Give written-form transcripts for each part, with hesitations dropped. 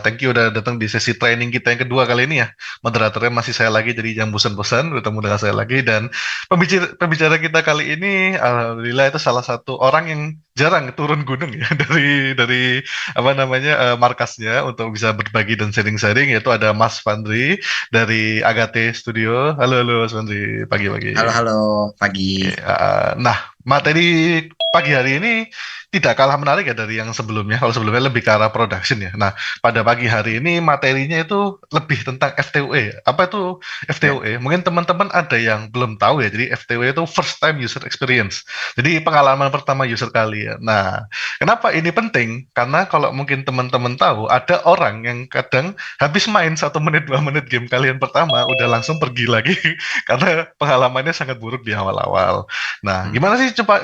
Thank you udah datang di sesi training kita yang kedua kali ini ya. Moderatornya masih saya lagi, jadi jangan bosan-bosan bertemu dengan saya lagi. Dan pembicara kita kali ini, alhamdulillah itu salah satu orang yang jarang turun gunung ya dari apa namanya markasnya untuk bisa berbagi dan sharing-sharing. Yaitu ada Mas Fandri dari Agate Studio. Halo halo Mas Fandri, Halo, pagi-pagi. halo, pagi. Oke, nah, materi pagi hari ini tidak kalah menarik ya dari yang sebelumnya. Kalau sebelumnya lebih ke arah production ya. Nah, pada pagi hari ini materinya itu lebih tentang FTUE. Apa itu Ya, FTUE? Mungkin teman-teman ada yang belum tahu ya. Jadi FTUE itu first time user experience. Jadi pengalaman pertama user kalian. Nah, kenapa ini penting? Karena kalau mungkin teman-teman tahu, ada orang yang kadang habis main 1 menit 2 menit game kalian pertama, udah langsung pergi lagi karena pengalamannya sangat buruk di awal-awal. Nah, hmm. gimana sih coba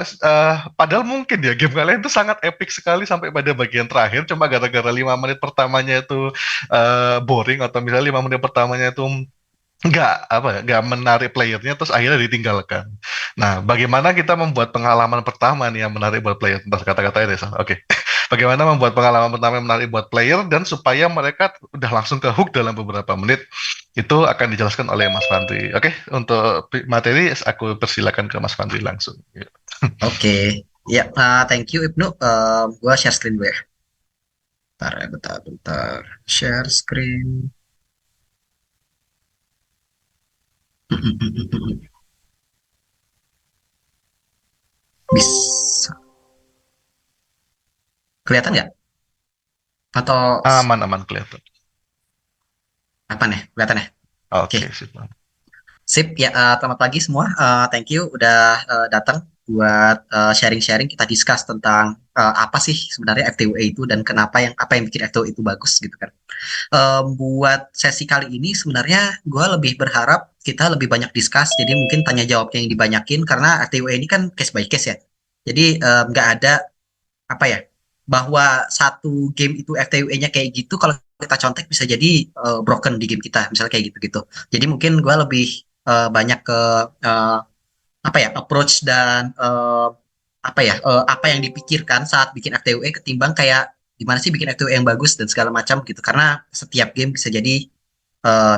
padahal mungkin ya game kalian itu sangat epic sekali sampai pada bagian terakhir cuma gara-gara 5 menit pertamanya itu boring atau misalnya 5 menit pertamanya itu nggak apa ya, nggak menarik playernya terus akhirnya ditinggalkan. Nah, bagaimana kita membuat pengalaman pertama nih yang menarik buat player? Bentar, kata-katanya deh, Oke. Bagaimana membuat pengalaman pertama yang menarik buat player dan supaya mereka udah langsung ke hook dalam beberapa menit itu akan dijelaskan oleh Mas Fandri. Oke, untuk materi aku persilakan ke Mas Fandri langsung. Oke. Ya, thank you Ibnu. Gua share screen dulu ya. Bentar, ya, bentar, bentar. Share screen. Bisa. Kelihatan nggak? Atau Aman-aman kelihatan. apa nih? Kelihatan ya? Oke. Oke, sip. Sip, ya selamat pagi semua. Thank you udah datang buat sharing-sharing kita discuss tentang apa sih sebenarnya FTWA itu dan apa yang bikin FTWA itu bagus gitu kan. Buat sesi kali ini sebenarnya gue lebih berharap kita lebih banyak discuss, jadi mungkin tanya jawabnya yang dibanyakin karena FTWA ini kan case by case ya. Jadi nggak ada apa ya bahwa satu game itu FTWA-nya kayak gitu kalau kita contek bisa jadi broken di game kita misalnya kayak gitu-gitu. Jadi mungkin gue lebih banyak ke eh, apa ya approach dan apa yang dipikirkan saat bikin FTWA ketimbang kayak gimana sih bikin FTWA yang bagus dan segala macam gitu karena setiap game bisa jadi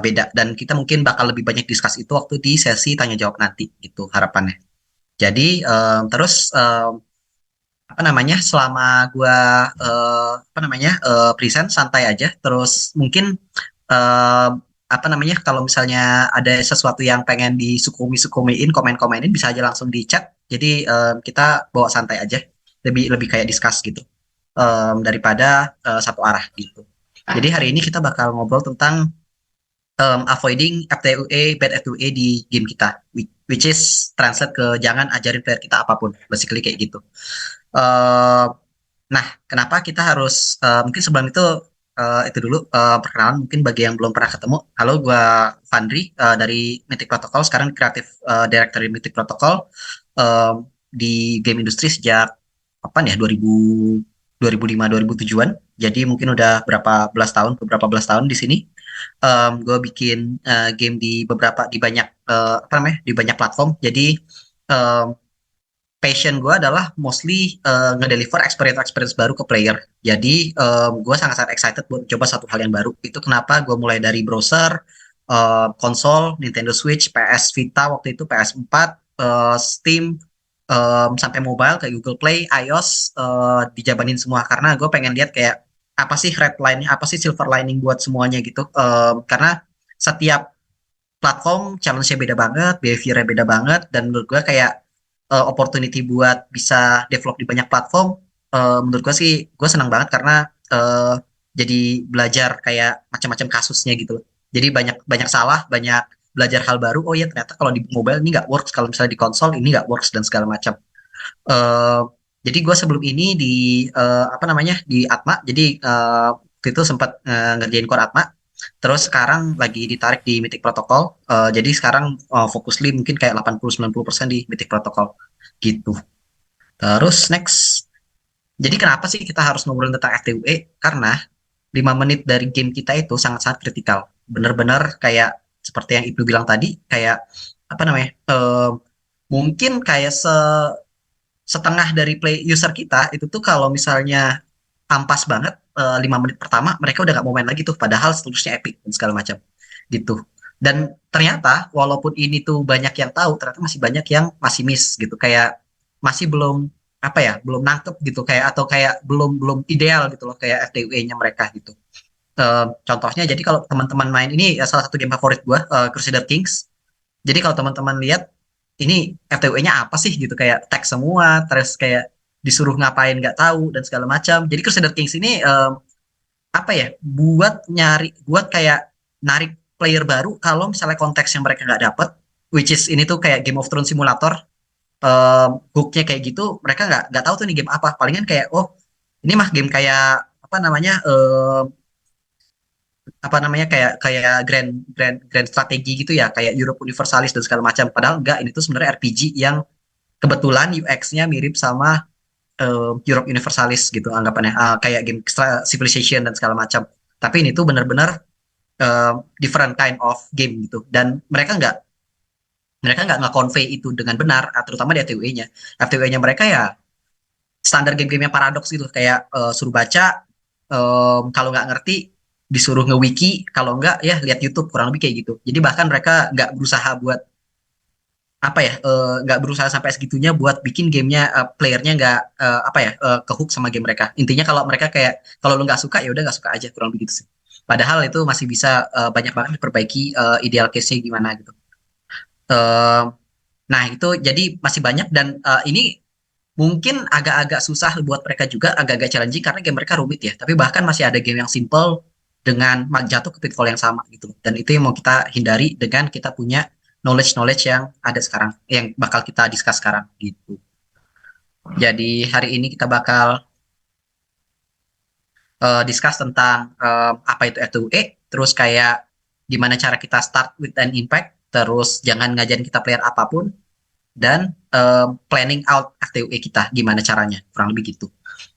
beda dan kita mungkin bakal lebih banyak discuss itu waktu di sesi tanya jawab nanti gitu harapannya. Jadi terus apa namanya selama gua apa namanya present santai aja terus mungkin eh, apa namanya kalau misalnya ada sesuatu yang pengen disukumi-sukumiin komen-komenin bisa aja langsung di chat jadi kita bawa santai aja lebih lebih kayak discuss gitu daripada satu arah gitu jadi hari ini kita bakal ngobrol tentang avoiding FTUA bad FTUA di game kita which is translate ke jangan ajarin player kita apapun basically kayak gitu. Eh, Nah, kenapa kita harus mungkin sebelum itu dulu perkenalan mungkin bagi yang belum pernah ketemu. Halo, gua Fandri dari Mythic Protocol, sekarang kreatif director di Mythic Protocol eh, di game industri sejak apa nih ya 2005 2007-an. Jadi mungkin udah beberapa belas tahun di sini. Gue bikin game di banyak apa namanya di banyak platform. Jadi em, passion gue adalah mostly ngedeliver experience-experience baru ke player. Jadi gue sangat-sangat excited buat coba satu hal yang baru. Itu kenapa gue mulai dari browser, konsol, Nintendo Switch, PS Vita waktu itu, PS4, Steam, sampai mobile kayak Google Play, iOS, dijabanin semua. Karena gue pengen lihat kayak apa sih red line-nya, apa sih silver lining buat semuanya gitu. Karena setiap platform challenge-nya beda banget, behavior-nya beda banget, dan menurut gue kayak opportunity buat bisa develop di banyak platform, menurut gue sih gue senang banget karena eh, jadi belajar kayak macam-macam kasusnya gitu loh. Jadi banyak banyak salah, banyak belajar hal baru. Oh ya ternyata kalau di mobile ini nggak works, kalau misalnya di konsol ini nggak works dan segala macam. Eh, jadi gue sebelum ini di apa namanya di Atma, jadi waktu itu sempat ngerjain core Atma. Terus sekarang lagi ditarik di Mythic Protocol. Jadi sekarang fokus lead mungkin kayak 80-90% di Mythic Protocol gitu. Terus next. Jadi kenapa sih kita harus ngobrolin tentang FTUE? Karena 5 menit dari game kita itu sangat-sangat kritikal. Bener-bener kayak seperti yang Ibnu bilang tadi, kayak apa namanya? Mungkin kayak setengah dari play user kita itu tuh kalau misalnya ampas banget 5 menit pertama mereka udah nggak mau main lagi tuh, padahal statusnya epic dan segala macam gitu. Dan ternyata walaupun ini tuh banyak yang tahu, ternyata masih banyak yang masih miss gitu, kayak masih belum apa ya, belum nangkep gitu, kayak atau kayak belum belum ideal gitu loh kayak FTUE-nya mereka gitu. Contohnya jadi kalau teman-teman main ini ya, salah satu game favorit gua Crusader Kings. Jadi kalau teman-teman lihat ini FTW-nya apa sih gitu, kayak teks semua, terus kayak disuruh ngapain nggak tahu dan segala macam. Jadi Crusader Kings ini apa ya, buat kayak narik player baru kalau misalnya konteks yang mereka nggak dapet, which is ini tuh kayak Game of Thrones simulator, hooknya kayak gitu, mereka nggak tahu tuh nih game apa. Palingan kayak oh ini mah game kayak apa namanya, kayak kayak grand grand grand strategi gitu ya, kayak Europe Universalis dan segala macam, padahal enggak, ini tuh sebenarnya RPG yang kebetulan UX-nya mirip sama Europe Universalis gitu anggapannya. Kayak game Civilization dan segala macam, tapi ini tuh benar-benar different kind of game gitu, dan mereka nggak nge-convey itu dengan benar, terutama di FTW-nya. FTW-nya mereka ya standar game-game yang paradoks gitu, kayak suruh baca, kalau nggak ngerti disuruh nge-wiki, kalau nggak ya lihat YouTube, kurang lebih kayak gitu. Jadi bahkan mereka nggak berusaha buat apa ya, nggak berusaha sampai segitunya buat bikin gamenya, playernya nggak apa ya, ke hook sama game mereka. Intinya kalau mereka kayak kalau lu nggak suka ya udah nggak suka aja, kurang begitu sih. Padahal itu masih bisa banyak banget diperbaiki, ideal case-nya gimana gitu. Eh, nah itu jadi masih banyak, dan ini mungkin agak-agak susah buat mereka juga, agak-agak challenging karena game mereka rumit ya. Tapi bahkan masih ada game yang simple dengan jatuh ke pitfall yang sama gitu. Dan itu yang mau kita hindari dengan kita punya knowledge-knowledge yang ada sekarang, yang bakal kita discuss sekarang gitu. Jadi hari ini kita bakal discuss tentang apa itu F2E, terus kayak gimana cara kita start with an impact, terus jangan ngajarin kita player apapun, dan planning out FTUE kita gimana caranya, kurang lebih gitu.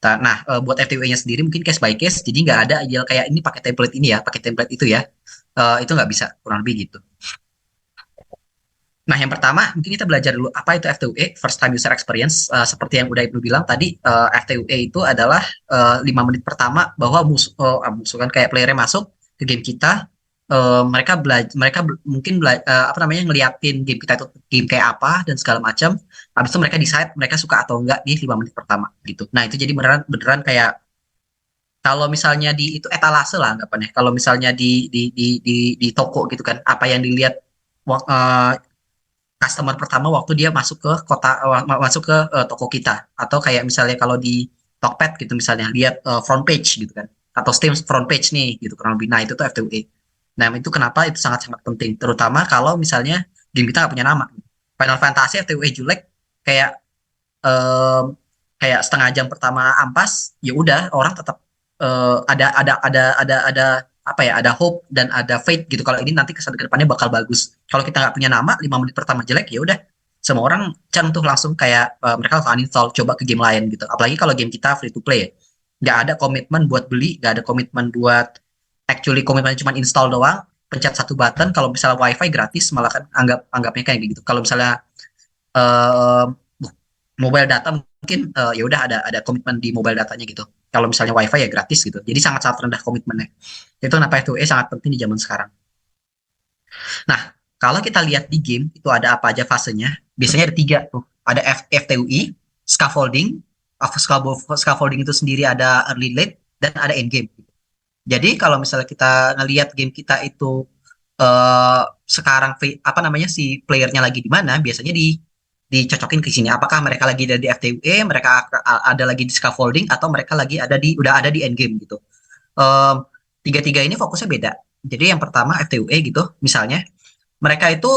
Nah, buat FTUE-nya sendiri mungkin case by case, jadi nggak ada ideal kayak ini pakai template ini ya, pakai template itu ya. Itu nggak bisa, kurang lebih gitu. Nah, yang pertama mungkin kita belajar dulu apa itu FTUE, first time user experience. Seperti yang udah Ibnu bilang tadi, FTUE itu adalah 5 menit pertama bahwa musuh kan kayak playernya masuk ke game kita, mereka apa namanya, ngeliatin game kita itu game kayak apa dan segala macam. Habis itu mereka decide mereka suka atau enggak di 5 menit pertama gitu. Nah, itu jadi beneran beneran kayak kalau misalnya di itu etalase lah anggapannya. Kalau misalnya di toko gitu kan, apa yang dilihat customer pertama waktu dia masuk ke masuk ke toko kita, atau kayak misalnya kalau di Tokped gitu misalnya lihat front page gitu kan, atau Steam front page nih gitu kurang lebih. Nah itu tuh F2E. Nah itu kenapa itu sangat-sangat penting, terutama kalau misalnya game kita nggak punya nama. Final Fantasy FTUE jelek, kayak kayak setengah jam pertama ampas, ya udah orang tetap ada apa ya, ada hope dan ada faith gitu kalau ini nanti kesan ke depannya bakal bagus. Kalau kita nggak punya nama, 5 menit pertama jelek, ya udah semua orang tuh langsung kayak mereka langsung uninstall, coba ke game lain gitu. Apalagi kalau game kita free to play ya, nggak ada komitmen buat beli, nggak ada komitmen buat actually, komitmen cuma install doang, pencet satu button. Kalau misalnya wifi gratis, malah kan anggapnya kayak gitu. Kalau misalnya eh, mobile data mungkin ya udah ada komitmen di mobile datanya gitu. Kalau misalnya wifi ya gratis gitu. Jadi sangat-sangat rendah komitmennya. Itu kenapa F2E sangat penting di zaman sekarang. Nah, kalau kita lihat di game itu ada apa aja fasenya? Biasanya ada tiga tuh. Ada FTUI, scaffolding. Scaffolding itu sendiri ada early late dan ada end game. Jadi kalau misalnya kita ngelihat game kita itu sekarang apa namanya, si playernya lagi di mana, biasanya dicocokin ke sini. Apakah mereka lagi ada di FTUE, mereka ada lagi di scaffolding, atau mereka lagi udah ada di end game gitu. Um, Tiga-tiga ini fokusnya beda. Jadi yang pertama FTUE gitu, misalnya mereka itu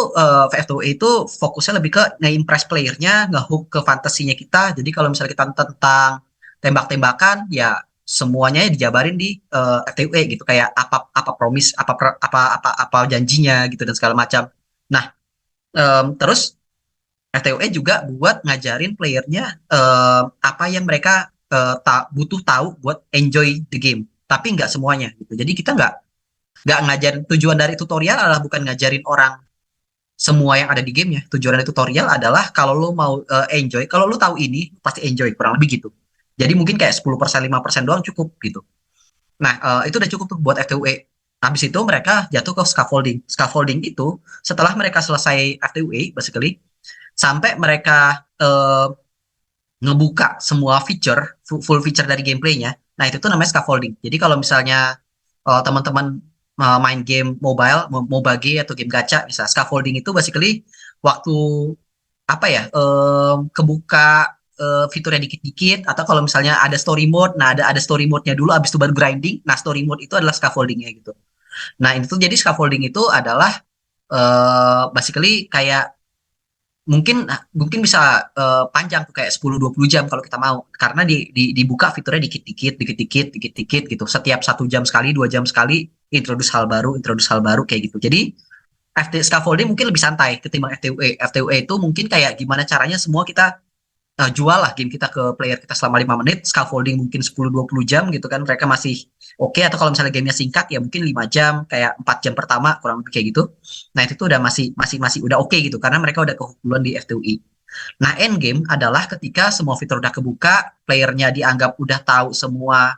FTUE itu fokusnya lebih ke nge-impress playernya, nge-hook ke fantasinya kita. Jadi kalau misalnya kita tentang tembak-tembakan, ya semuanya dijabarin di FTUE gitu, kayak apa apa promise, apa janjinya gitu dan segala macam. Nah, terus FTUE juga buat ngajarin playernya apa yang mereka butuh tahu buat enjoy the game, tapi nggak semuanya gitu. Jadi kita nggak ngajarin, tujuan dari tutorial adalah bukan ngajarin orang semua yang ada di gamenya. Tujuan dari tutorial adalah kalau lo mau enjoy, kalau lo tahu ini pasti enjoy, kurang lebih gitu. Jadi mungkin kayak 10%, 5% doang cukup gitu. Nah, itu udah cukup tuh buat FTUE. Habis itu mereka jatuh ke scaffolding. Scaffolding itu setelah mereka selesai FTUE, basically, sampai mereka ngebuka semua feature, full feature dari gameplaynya. Nah, itu tuh namanya scaffolding. Jadi kalau misalnya teman-teman main game mobile, MOBA atau game gacha, bisa scaffolding itu basically waktu apa ya, kebuka fiturnya dikit-dikit, atau kalau misalnya ada story mode, nah ada story mode-nya dulu, abis itu baru grinding. Nah, story mode itu adalah scaffolding-nya gitu. Nah, itu tuh jadi scaffolding itu adalah basically kayak mungkin mungkin bisa panjang tuh kayak 10-20 jam kalau kita mau, karena dibuka fiturnya dikit-dikit gitu, setiap 1 jam sekali, 2 jam sekali, introduce hal baru kayak gitu. Jadi scaffolding mungkin lebih santai ketimbang FTUE. FTUE itu mungkin kayak gimana caranya semua kita jual lah game kita ke player kita selama 5 menit, scaffolding mungkin 10-20 jam gitu kan, mereka masih oke. Atau kalau misalnya gamenya singkat ya mungkin 5 jam, kayak 4 jam pertama kurang lebih kayak gitu. Nah, itu tuh udah masih masih masih udah oke gitu, karena mereka udah keunggulan di FTUI. Nah, end game adalah ketika semua fitur udah kebuka, playernya dianggap udah tahu semua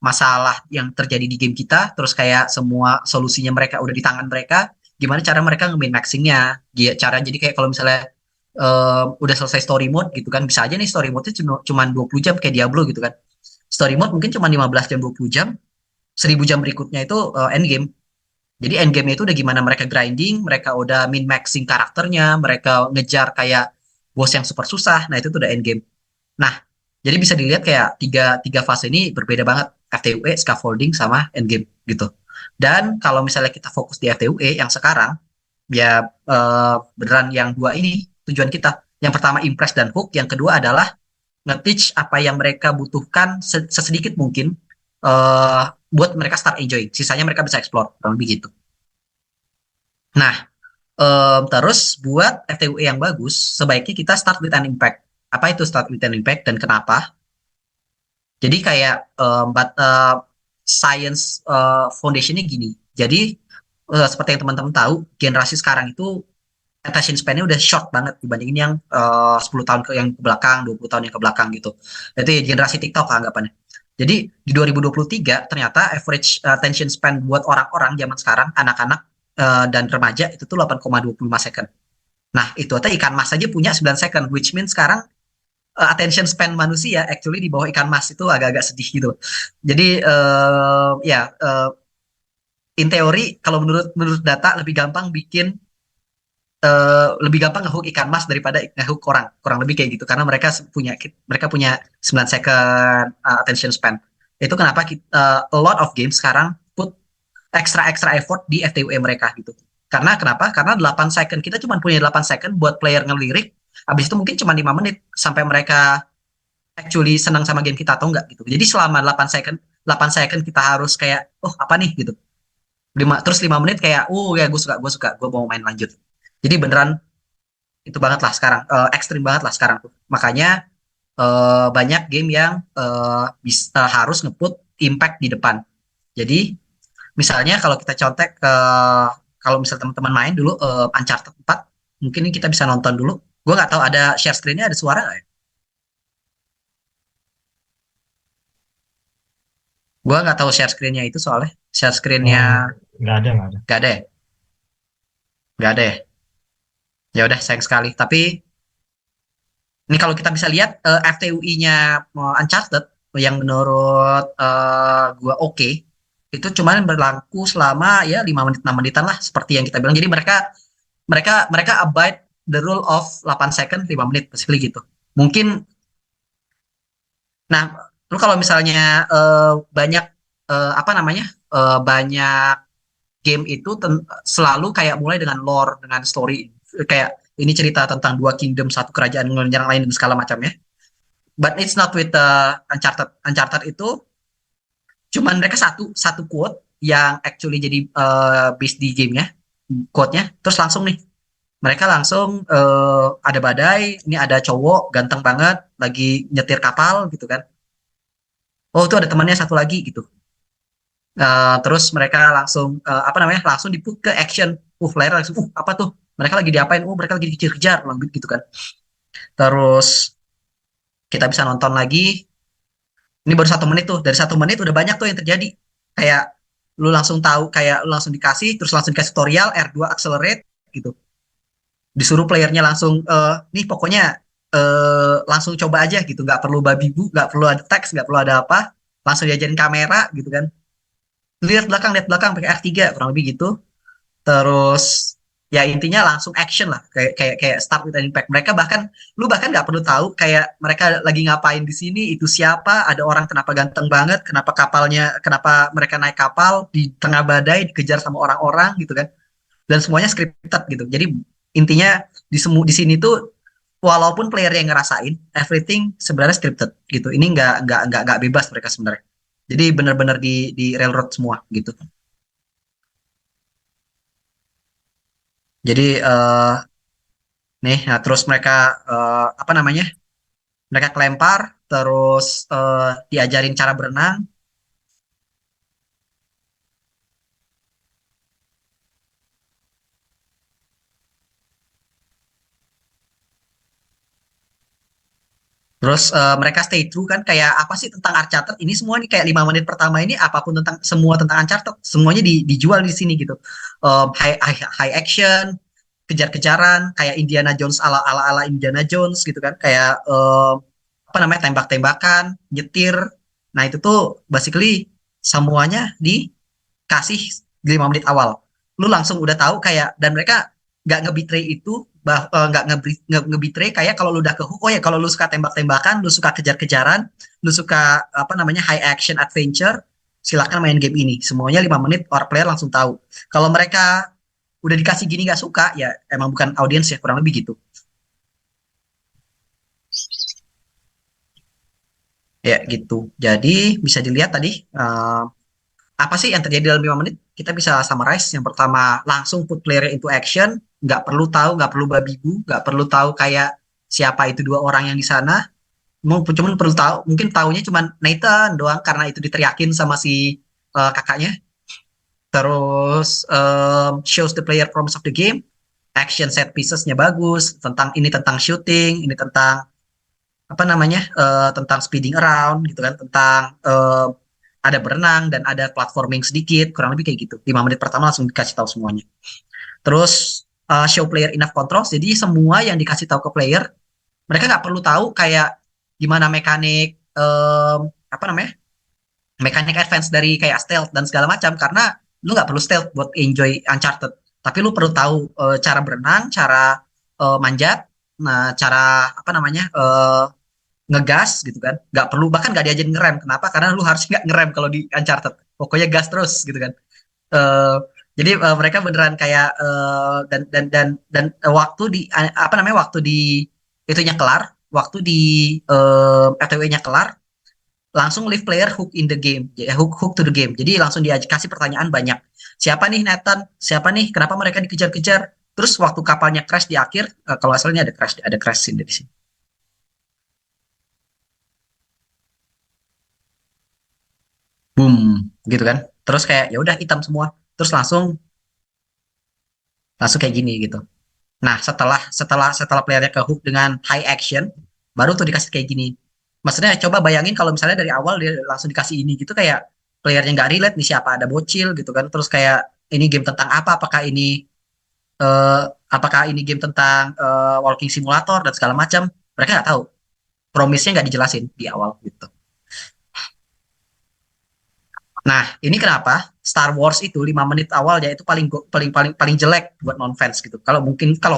masalah yang terjadi di game kita, terus kayak semua solusinya mereka udah di tangan mereka, gimana cara mereka nge-min maxingnya. Cara jadi kayak kalau misalnya udah selesai story mode gitu kan, bisa aja nih story mode-nya cuma 20 jam kayak Diablo gitu kan. Story mode mungkin cuma 15 jam, 20 jam, 1000 jam berikutnya itu end game. Jadi end game itu udah gimana mereka grinding, mereka udah min maxing karakternya, mereka ngejar kayak bos yang super susah. Nah, itu tuh udah end game. Nah, jadi bisa dilihat kayak tiga tiga fase ini berbeda banget, FTUE, scaffolding, sama endgame gitu. Dan kalau misalnya kita fokus di FTUE yang sekarang, ya beneran yang dua ini tujuan kita. Yang pertama impress dan hook, yang kedua adalah nge-teach apa yang mereka butuhkan sesedikit mungkin buat mereka start enjoy. Sisanya mereka bisa explore, kurang lebih gitu. Nah, terus buat FTUE yang bagus, sebaiknya kita start with an impact. Apa itu start with an impact dan kenapa? Jadi kayak science foundationnya gini. Jadi seperti yang teman-teman tahu, generasi sekarang itu attention span-nya udah short banget dibandingin yang 10 tahun yang ke belakang, 20 tahun yang ke belakang gitu. Itu ya generasi TikTok anggapannya. Jadi di 2023 ternyata average attention span buat orang-orang zaman sekarang, anak-anak dan remaja itu tuh 8,25 second. Nah, itu aja ikan mas aja punya 9 second, which means sekarang attention span manusia actually di bawah ikan mas, itu agak-agak sedih gitu. Jadi ya in teori kalau menurut menurut data lebih gampang bikin lebih gampang ngehook ikan mas daripada ngehook orang, kurang lebih kayak gitu, karena mereka punya 9 second attention span. Itu kenapa a lot of games sekarang put extra effort di FTUE mereka gitu. Karena kenapa? Karena 8 second, kita cuma punya 8 second buat player ngelirik, habis itu mungkin cuma 5 menit sampai mereka actually senang sama game kita atau enggak gitu. Jadi selama 8 second kita harus kayak, oh apa nih gitu. Terus 5 menit kayak, oh ya gue mau main lanjut. Jadi beneran itu banget lah sekarang, ekstrim banget lah sekarang tuh. Makanya banyak game yang bisa harus ngeput impact di depan. Jadi misalnya kalau kita contek ke, kalau misalnya teman-teman main dulu Uncharted 4, mungkin ini kita bisa nonton dulu. Gue nggak tahu ada share screen-nya, ada suara nggak ya? Gue nggak tahu share screen-nya itu, soalnya share screen-nya Oh, nggak ada, nggak ada. nggak ada ya? Nggak ada ya? Ya udah, sayang sekali. Tapi ini kalau kita bisa lihat FTUI-nya Uncharted yang menurut gua oke, itu cuman berlaku selama ya 5 menit 6 menitan lah, seperti yang kita bilang. Jadi mereka mereka mereka abide the rule of 8 second 5 menit basically gitu. Mungkin nah, lu kalau misalnya banyak apa namanya? Banyak game itu selalu kayak mulai dengan lore, dengan story, kayak ini cerita tentang dua kingdom, satu kerajaan menyerang lain dan segala macamnya. But it's not with Uncharted. Uncharted itu cuman mereka satu satu quote yang actually jadi base di gamenya, quote-nya, terus langsung nih mereka langsung ada badai, ini ada cowok ganteng banget lagi nyetir kapal gitu kan. Oh, itu ada temannya satu lagi gitu. Terus mereka langsung apa namanya, langsung diput ke action. Player langsung apa tuh, mereka lagi diapain, mereka lagi dikejar-kejar gitu kan. Terus kita bisa nonton lagi. Ini baru 1 menit tuh, dari 1 menit udah banyak tuh yang terjadi. kayak lu langsung dikasih, terus langsung dikasih tutorial R2 accelerate gitu, disuruh playernya langsung nih pokoknya langsung coba aja gitu, nggak perlu babi bu, nggak perlu ada teks, nggak perlu ada apa, langsung diajarin kamera gitu kan, lihat belakang pakai R3 kurang lebih gitu. Terus ya intinya langsung action lah, kayak start with an impact. Mereka bahkan lu bahkan nggak perlu tahu kayak mereka lagi ngapain di sini, itu siapa, ada orang kenapa ganteng banget, kenapa mereka naik kapal di tengah badai dikejar sama orang-orang gitu kan, dan semuanya scripted gitu. Jadi intinya di sini tuh walaupun player yang ngerasain everything sebenarnya scripted gitu. Ini nggak bebas mereka sebenarnya. Jadi benar-benar di railroad semua gitu. Jadi nih, nah terus mereka apa namanya? Mereka kelempar, terus diajarin cara berenang. Terus mereka stay true kan, kayak apa sih tentang Uncharted ini semua nih, kayak 5 menit pertama ini apapun tentang semua tentang Uncharted semuanya dijual di sini gitu. High action, kejar-kejaran kayak Indiana Jones, ala Indiana Jones gitu kan, kayak apa namanya, tembak-tembakan, nyetir. Nah itu tuh basically semuanya dikasih di 5 menit awal. Lu langsung udah tahu kayak, dan mereka nggak nge-betray itu, nggak nge-betray kayak kalau lu udah ke hook. Oh ya, kalau lu suka tembak-tembakan, lu suka kejar-kejaran, lu suka apa namanya high action adventure, silakan main game ini. Semuanya 5 menit, or player langsung tahu. Kalau mereka udah dikasih gini nggak suka, ya emang bukan audiens ya, kurang lebih gitu. Ya gitu. Jadi bisa dilihat tadi apa sih yang terjadi dalam 5 menit? Kita bisa summarize. Yang pertama, langsung put player into action. Nggak perlu tahu, nggak perlu babi bu, nggak perlu tahu kayak siapa itu dua orang yang di sana. Mau cuman perlu tahu, mungkin tahunya cuman Nathan doang karena itu diteriakin sama si kakaknya. Terus shows the player promise of the game. Action set piecesnya bagus. Tentang shooting, ini tentang apa namanya, tentang speeding around gitu kan, tentang ada berenang dan ada platforming sedikit, kurang lebih kayak gitu. 5 menit pertama langsung dikasih tahu semuanya. Terus show player enough control, jadi semua yang dikasih tahu ke player, mereka nggak perlu tahu kayak gimana mekanik apa namanya, mekanik advance dari kayak stealth dan segala macam, karena lu nggak perlu stealth buat enjoy Uncharted, tapi lu perlu tahu cara berenang, cara manjat, nah cara apa namanya ngegas gitu kan, nggak perlu, bahkan nggak diajarin ngerem. Kenapa? Karena lu harus nggak ngerem kalau di Uncharted, pokoknya gas terus gitu kan. Eh, jadi mereka beneran kayak waktu di apa namanya, waktu di itunya kelar, waktu di FTW-nya kelar, langsung leave player hook in the game, ya, hook to the game. Jadi langsung dia kasih pertanyaan banyak. Siapa nih Nathan? Siapa nih? Kenapa mereka dikejar-kejar? Terus waktu kapalnya crash di akhir, kalau asalnya ada crash scene di sini. Boom, gitu kan. Terus kayak ya udah hitam semua. Terus langsung langsung kayak gini gitu. Nah, setelah setelah setelah playernya ke hook dengan high action, baru tuh dikasih kayak gini. Maksudnya coba bayangin kalau misalnya dari awal dia langsung dikasih ini gitu, kayak playernya nggak relate nih, siapa ada bocil gitu kan. Terus kayak ini game tentang apa? Eh, apakah ini game tentang walking simulator dan segala macam? Mereka nggak tahu. Promise-nya nggak dijelasin di awal gitu. Nah, ini kenapa Star Wars itu 5 menit awalnya itu paling paling paling jelek buat non fans gitu. Kalau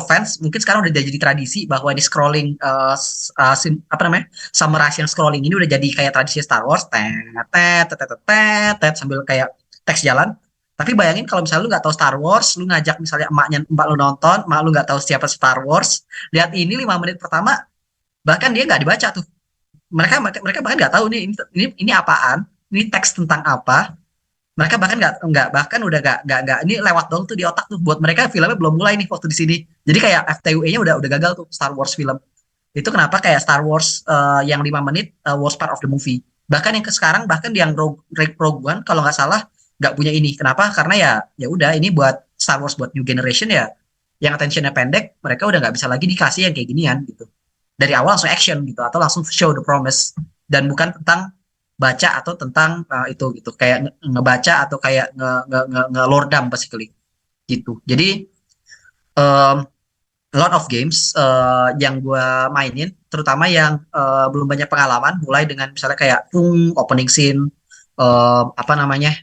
fans mungkin sekarang udah jadi tradisi bahwa di scrolling apa namanya, summarize yang scrolling ini udah jadi kayak tradisi Star Wars, sambil kayak teks jalan. Tapi bayangin kalau misalnya lu nggak tahu Star Wars, lu ngajak misalnya emak lu nonton, emak lu nggak tahu siapa Star Wars, lihat ini 5 menit pertama, bahkan dia nggak dibaca tuh. Mereka bahkan nggak tahu nih, ini apaan, ini teks tentang apa. Mereka bahkan nggak bahkan udah nggak ini lewat dong tuh di otak tuh, buat mereka filmnya belum mulai nih waktu di sini. Jadi kayak FTUE-nya udah gagal tuh Star Wars film. Itu kenapa kayak Star Wars yang 5 menit worst part of the movie. Bahkan yang ke sekarang, bahkan yang Rogue One kalau nggak salah nggak punya ini. Kenapa? Karena ya udah, ini buat Star Wars buat new generation ya, yang attentionnya pendek, mereka udah nggak bisa lagi dikasih yang kayak ginian gitu. Dari awal langsung action gitu, atau langsung show the promise, dan bukan tentang baca atau tentang itu gitu, kayak ngebaca atau kayak nge-lordam basically gitu. Jadi um, lot of games yang gue mainin, terutama yang belum banyak pengalaman, mulai dengan misalnya kayak opening scene, apa namanya,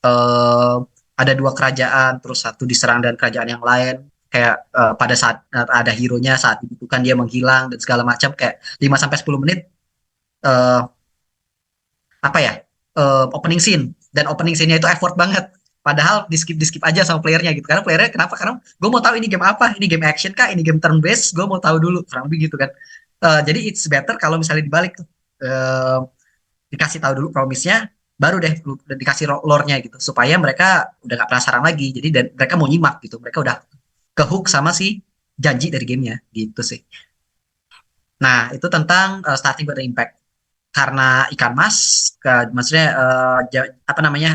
eh, ada dua kerajaan, terus satu diserang dan kerajaan yang lain, kayak pada saat ada hero-nya saat dibutuhkan dia menghilang dan segala macam, kayak 5 sampai 10 menit eh, apa ya, opening scene, dan opening scene-nya itu effort banget. Padahal di skip aja sama playernya gitu. Karena playernya kenapa? Karena gue mau tahu ini game apa, ini game action kah, ini game turn based, gue mau tahu dulu, kurang lebih gitu kan. Jadi it's better kalau misalnya dibalik tuh. Dikasih tahu dulu promise-nya, baru deh dikasih lore-nya gitu, supaya mereka udah gak penasaran lagi. Jadi dan mereka mau nyimak gitu, mereka udah kehook sama si janji dari gamenya gitu sih. Nah itu tentang starting with the impact. Karena ikan mas, maksudnya apa namanya,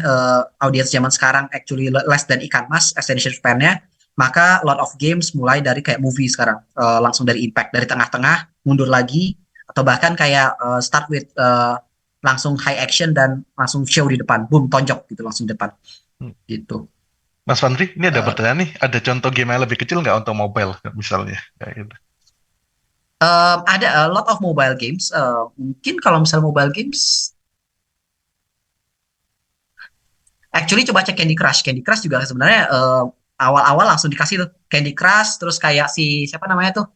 audiens zaman sekarang actually less than ikan mas attention span-nya, maka lot of games mulai dari kayak movie sekarang, langsung dari impact, dari tengah-tengah mundur lagi, atau bahkan kayak start with langsung high action dan langsung show di depan, boom tonjok gitu langsung di depan Hmm. gitu. Mas Fandri, ini ada Eh, pertanyaan nih. Ada contoh game yang lebih kecil nggak untuk mobile, misalnya? Kayak gitu. ada a lot of mobile games. Mungkin kalau misalnya mobile games, actually coba cek Candy Crush. Candy Crush juga sebenarnya awal-awal langsung dikasih tuh Candy Crush, terus kayak si siapa namanya tuh,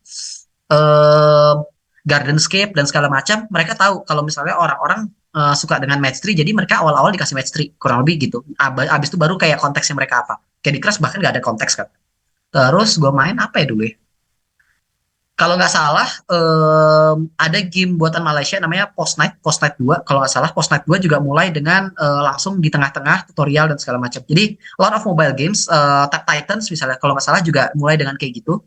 eh Gardenscape dan segala macam. Mereka tahu kalau misalnya orang-orang suka dengan match 3, jadi mereka awal-awal dikasih match 3 kurang lebih gitu. Abis itu baru kayak konteksnya mereka apa. Candy Crush bahkan nggak ada konteks kan. Terus gue main apa ya dulu ya? Kalau nggak salah, ada game buatan Malaysia namanya Post Night 2. Kalau nggak salah, Post Night 2 juga mulai dengan langsung di tengah-tengah tutorial dan segala macam. Jadi, a lot of mobile games, Tag Titans misalnya, kalau nggak salah juga mulai dengan kayak gitu.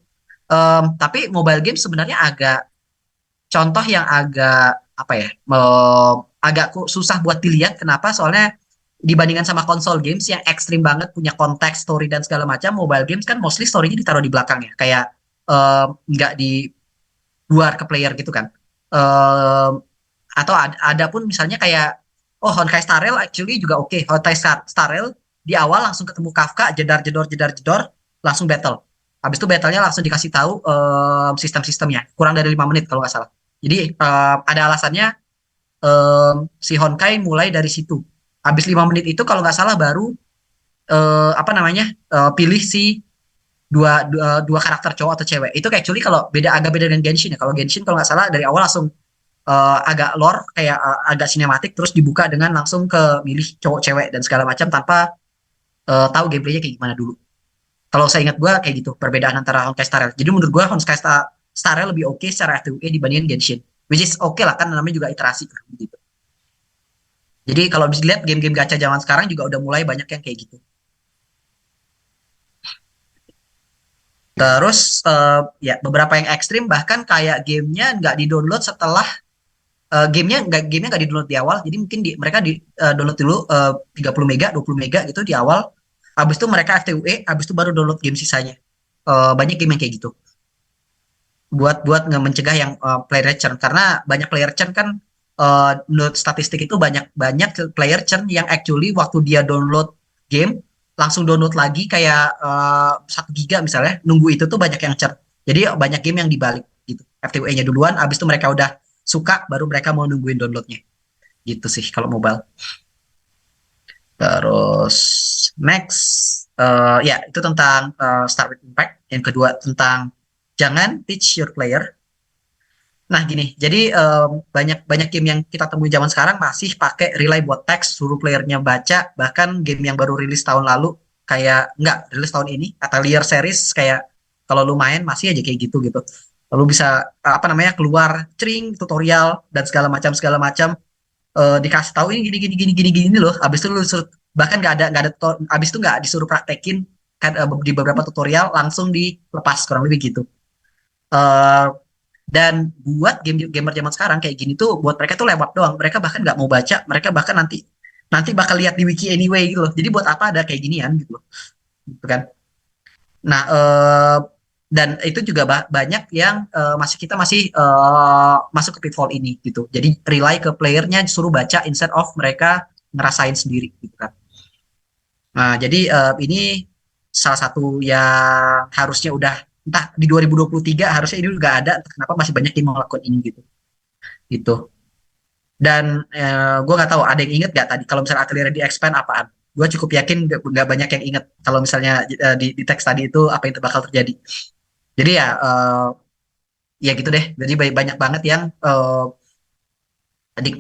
Tapi mobile games sebenarnya agak, contoh yang agak, apa ya, agak susah buat dilihat. Kenapa? Soalnya dibandingkan sama konsol games yang ekstrim banget, punya konteks, story, dan segala macam, mobile games kan mostly story-nya ditaruh di belakang ya. Kayak nggak di luar ke player gitu kan. Um, atau ada pun misalnya kayak, oh Honkai Star Rail actually juga oke. Honkai Star Rail di awal langsung ketemu Kafka, jedar jedor langsung battle. Habis itu battlenya langsung dikasih tahu sistem-sistemnya. Kurang dari 5 menit kalau nggak salah. Jadi ada alasannya, si Honkai mulai dari situ. Habis 5 menit itu kalau nggak salah baru apa namanya, pilih si dua karakter cowok atau cewek. Itu kayak actually kalau agak beda dengan Genshin ya. Kalau Genshin kalau nggak salah dari awal langsung agak lore, kayak agak sinematik, terus dibuka dengan langsung ke milih cowok cewek dan segala macam tanpa tahu gameplaynya kayak gimana dulu. Kalau saya ingat gua kayak gitu perbedaan antara Honkai Star Rail. Jadi menurut gua Honkai Star Rail lebih oke secara FTUE dibandingin Genshin. Which is oke lah, kan namanya juga iterasi gitu. Jadi kalau bisa dilihat game-game gacha zaman sekarang juga udah mulai banyak yang kayak gitu. Terus ya beberapa yang ekstrim bahkan kayak gamenya nggak di-download setelah, gamenya nggak di-download di awal. Jadi mungkin mereka di download dulu 30 mega, 20 mega gitu di awal. Habis itu mereka FTUE, habis itu baru download game sisanya. Banyak game yang kayak gitu. Buat nggak mencegah yang player churn, karena banyak player churn kan, menurut statistik itu banyak banyak player churn yang actually waktu dia download game langsung download lagi kayak 1 giga misalnya, nunggu itu tuh banyak yang churn. Jadi banyak game yang dibalik gitu. FTWE-nya duluan, habis itu mereka udah suka baru mereka mau nungguin downloadnya. Gitu sih kalau mobile. Terus next, ya itu tentang start with impact. Yang kedua tentang jangan teach your player. Nah gini, jadi banyak banyak game yang kita temui zaman sekarang masih pakai relay buat teks, suruh playernya baca. Bahkan game yang baru rilis tahun lalu, kayak nggak rilis tahun ini, Atelier series, kayak kalau lu main masih aja kayak gitu gitu. Lalu bisa apa namanya, keluar cering tutorial dan segala macam, dikasih tahu ini gini gini gini gini gini loh. Habis itu lu suruh, bahkan nggak ada habis itu nggak disuruh praktekin kan, di beberapa tutorial langsung dilepas kurang lebih gitu. Eh, dan buat gamer zaman sekarang kayak gini tuh, buat mereka tuh lewat doang. Mereka bahkan nggak mau baca, mereka bahkan nanti nanti bakal lihat di wiki anyway gitu loh. Jadi buat apa ada kayak ginian gitu loh, gitu kan. Nah, Dan itu juga banyak yang masih kita masih masuk ke pitfall ini gitu. Jadi rely ke playernya suruh baca instead of mereka ngerasain sendiri gitu kan. Nah, jadi ini salah satu yang harusnya udah entah di 2023 harusnya ini juga ada, entah kenapa masih banyak yang melakukan ini gitu. Gitu. Dan gue nggak tahu ada yang inget gak tadi kalau misalnya artileri di expand apaan? Gue cukup yakin nggak banyak yang inget kalau misalnya di teks tadi itu apa yang bakal terjadi. Jadi ya ya gitu deh. Jadi banyak banget yang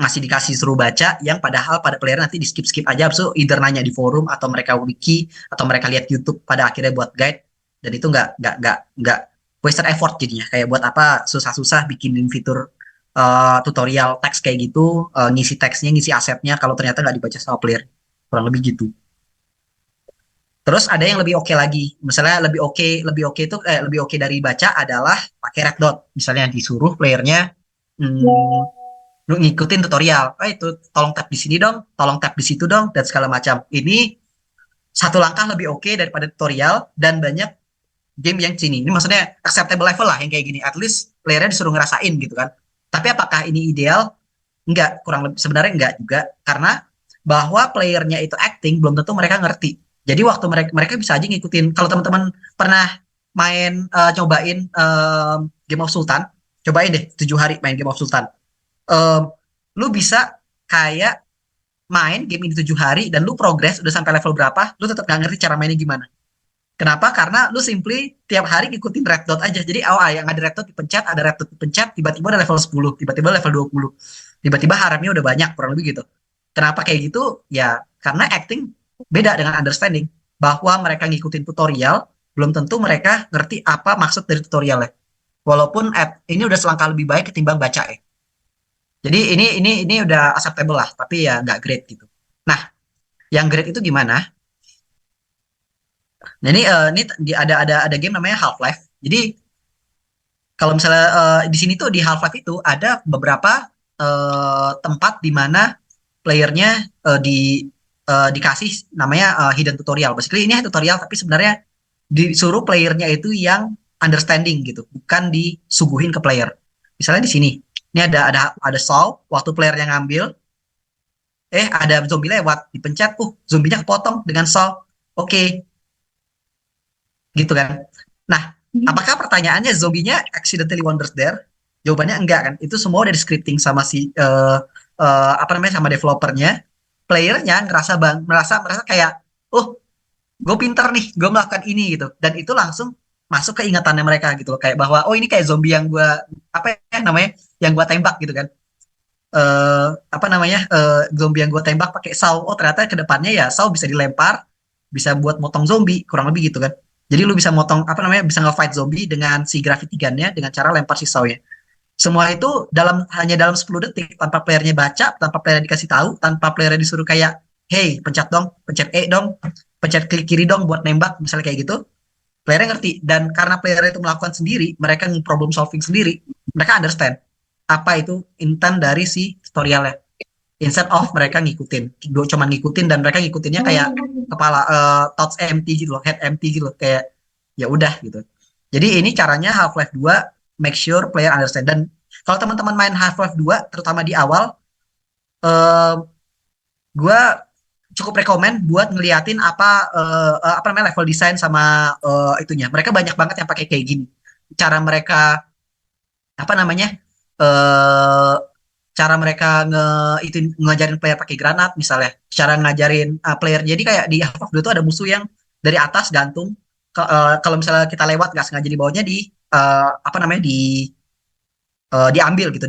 masih dikasih suruh baca yang padahal pada player nanti di skip aja so either nanya di forum atau mereka wiki atau mereka lihat YouTube pada akhirnya buat guide dan itu nggak wasted effort jadinya kayak buat apa susah-susah bikinin fitur tutorial teks kayak gitu ngisi teksnya ngisi asetnya kalau ternyata nggak dibaca sama player kurang lebih gitu. Terus ada yang lebih oke lagi, misalnya lebih oke dari baca adalah pakai red dot, misalnya disuruh playernya hmm, lu ngikutin tutorial. Itu tolong tap di sini dong, tolong tap di situ dong, dan segala macam. Ini satu langkah lebih oke daripada tutorial dan banyak game yang sini. Ini maksudnya acceptable level lah yang kayak gini. At least playernya disuruh ngerasain gitu kan. Tapi apakah ini ideal? Enggak, kurang lebih sebenarnya enggak juga karena bahwa playernya itu acting belum tentu mereka ngerti. Jadi waktu mereka mereka bisa aja ngikutin. Kalau teman-teman pernah main cobain Game of Sultan, cobain deh 7 hari main Game of Sultan um, lu bisa kayak main game ini 7 hari dan lu progres udah sampai level berapa, lu tetap nggak ngerti cara mainnya gimana. Kenapa? Karena lu simply tiap hari ngikutin red dot aja. Jadi awal yang ada red dot dipencet, ada red dot dipencet, tiba-tiba ada level 10, tiba-tiba level 20. Tiba-tiba harapnya udah banyak, kurang lebih gitu. Kenapa kayak gitu? Ya, karena acting beda dengan understanding. Bahwa mereka ngikutin tutorial, belum tentu mereka ngerti apa maksud dari tutorialnya. Walaupun ini udah selangkah lebih baik ketimbang baca ya. Jadi ini udah acceptable lah, tapi ya nggak great gitu. Nah, yang great itu gimana? Nah ini ada game namanya Half-Life. Jadi kalau misalnya di sini tuh di Half-Life itu ada beberapa tempat di mana playernya dikasih namanya hidden tutorial. Basically ini tutorial tapi sebenarnya disuruh playernya itu yang understanding gitu, bukan disuguhin ke player. Misalnya di sini, ini ada solve waktu playernya ngambil ada zombie lewat dipencet zombinya kepotong dengan solve oke gitu kan. Nah, apakah pertanyaannya zombinya accidentally wanders there? Jawabannya enggak kan, itu semua dari scripting sama si apa namanya sama developernya. Playernya merasa kayak gue pinter nih gue melakukan ini gitu dan itu langsung masuk ke ingatannya mereka gitu loh kayak bahwa ini kayak zombie yang gue apa ya namanya yang gue tembak gitu kan. Apa namanya zombie yang gue tembak pakai saw ternyata kedepannya ya saw bisa dilempar bisa buat motong zombie kurang lebih gitu kan. Jadi lu bisa motong apa namanya bisa nge-fight zombie dengan si gravity gun-nya dengan cara lempar si saw-nya. Semua itu hanya dalam 10 detik tanpa playernya baca tanpa player dikasih tahu tanpa player disuruh kayak hey pencet dong pencet E dong pencet klik kiri dong buat nembak misalnya kayak gitu. Playernya ngerti dan karena player itu melakukan sendiri mereka problem solving sendiri mereka understand apa itu intent dari si tutorialnya instead of mereka ngikutin cuma ngikutin dan mereka ngikutinnya kayak kepala thoughts empty gitu loh head empty gitu loh kayak ya udah gitu. Jadi ini caranya Half-Life 2 make sure player understand dan kalau teman-teman main Half-Life 2 terutama di awal eh, gue cukup rekomen buat ngeliatin apa namanya level design sama itunya mereka banyak banget yang pakai kayak gini cara mereka apa namanya eh cara mereka itu ngajarin player pakai granat misalnya cara ngajarin player jadi kayak di Half-Life 2 itu ada musuh yang dari atas gantung kalau misalnya kita lewat nggak sengaja di bawahnya apa namanya diambil gitu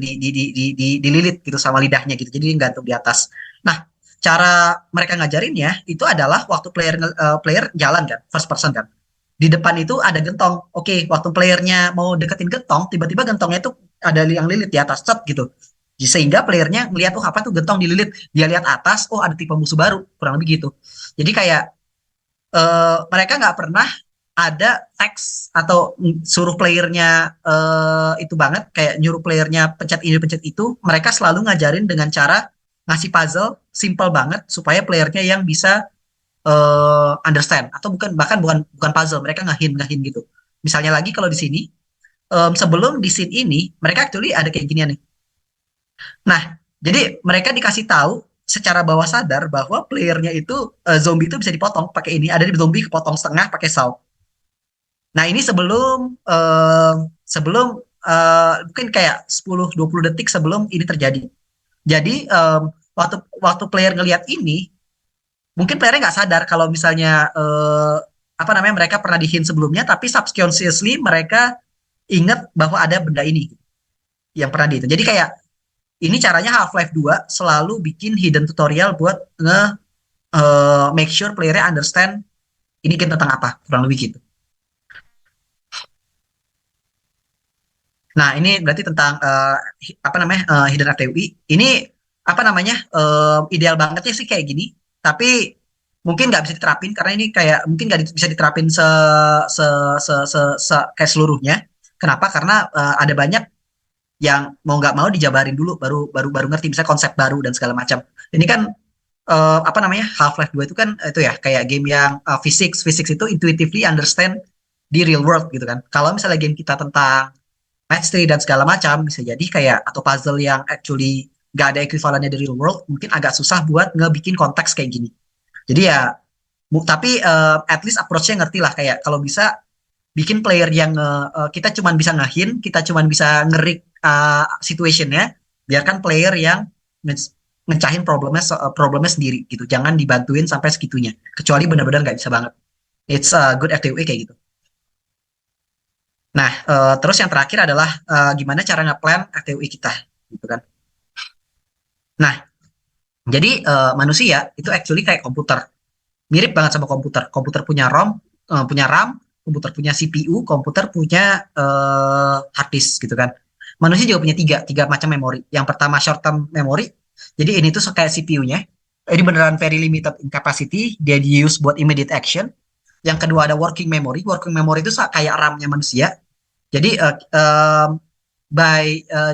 dililit gitu sama lidahnya gitu jadi gantung di atas. Nah cara mereka ngajarinnya itu adalah waktu player jalan kan first person kan di depan itu ada gentong. Oke, waktu playernya mau deketin gentong, tiba-tiba gentongnya itu ada yang lilit di atas set gitu. Sehingga playernya melihat apa tuh gentong dililit. Dia lihat atas, ada tipe musuh baru, kurang lebih gitu. Jadi kayak mereka nggak pernah ada teks atau suruh playernya itu banget kayak nyuruh playernya pencet ini pencet itu. Mereka selalu ngajarin dengan cara ngasih puzzle simple banget supaya playernya yang bisa understand atau bukan bahkan bukan bukan puzzle mereka ngahin ngahin gitu Misalnya lagi kalau di sini, sebelum di scene ini, mereka actually ada kayak ginian nih. Nah, jadi mereka dikasih tahu secara bawah sadar bahwa playernya itu zombie itu bisa dipotong pakai ini. Ada di zombie kepotong setengah pakai saw. Nah, ini sebelum mungkin kayak 10-20 detik sebelum ini terjadi. Jadi waktu waktu player ngelihat ini, mungkin playernya nggak sadar kalau misalnya apa namanya mereka pernah di hint sebelumnya, tapi subconsciously mereka ingat bahwa ada benda ini yang pernah di itu. Jadi kayak ini caranya Half-Life 2 selalu bikin hidden tutorial buat make sure playernya understand ini game tentang apa, kurang lebih gitu. Nah, ini berarti tentang apa namanya hidden FTUI. Ini apa namanya ideal bangetnya sih kayak gini, tapi mungkin nggak bisa diterapin karena ini kayak mungkin nggak bisa diterapin se, kayak seluruhnya. Kenapa? Karena ada banyak yang mau nggak mau dijabarin dulu baru baru baru ngerti misalnya konsep baru dan segala macam. Ini kan apa namanya Half-Life 2 itu kan itu ya kayak game yang physics physics itu intuitively understand di real world gitu kan. Kalau misalnya game kita tentang match 3 dan segala macam bisa jadi kayak atau puzzle yang actually nggak ada ekuivalennya di real world mungkin agak susah buat ngebikin konteks kayak gini. Jadi ya tapi at least approach-nya ngerti lah kayak kalau bisa bikin player yang kita cuman bisa ngehin, kita cuman bisa ngerik situationnya, biarkan player yang ngecahin problemnya sendiri gitu. Jangan dibantuin sampai segitunya. Kecuali benar-benar nggak bisa banget. It's a good FTW kayak gitu. Nah, terus yang terakhir adalah gimana cara nge-plan FTWI kita, gitu kan. Nah, jadi manusia itu actually kayak komputer, mirip banget sama komputer. Komputer punya ROM, punya RAM, komputer punya CPU, komputer punya hard disk, gitu kan. Manusia juga punya tiga macam memori. Yang pertama short term memory, jadi ini tuh kayak CPU-nya. Ini beneran very limited in capacity, dia di use buat immediate action. Yang kedua ada working memory. Working memory itu kayak RAM-nya manusia. Jadi by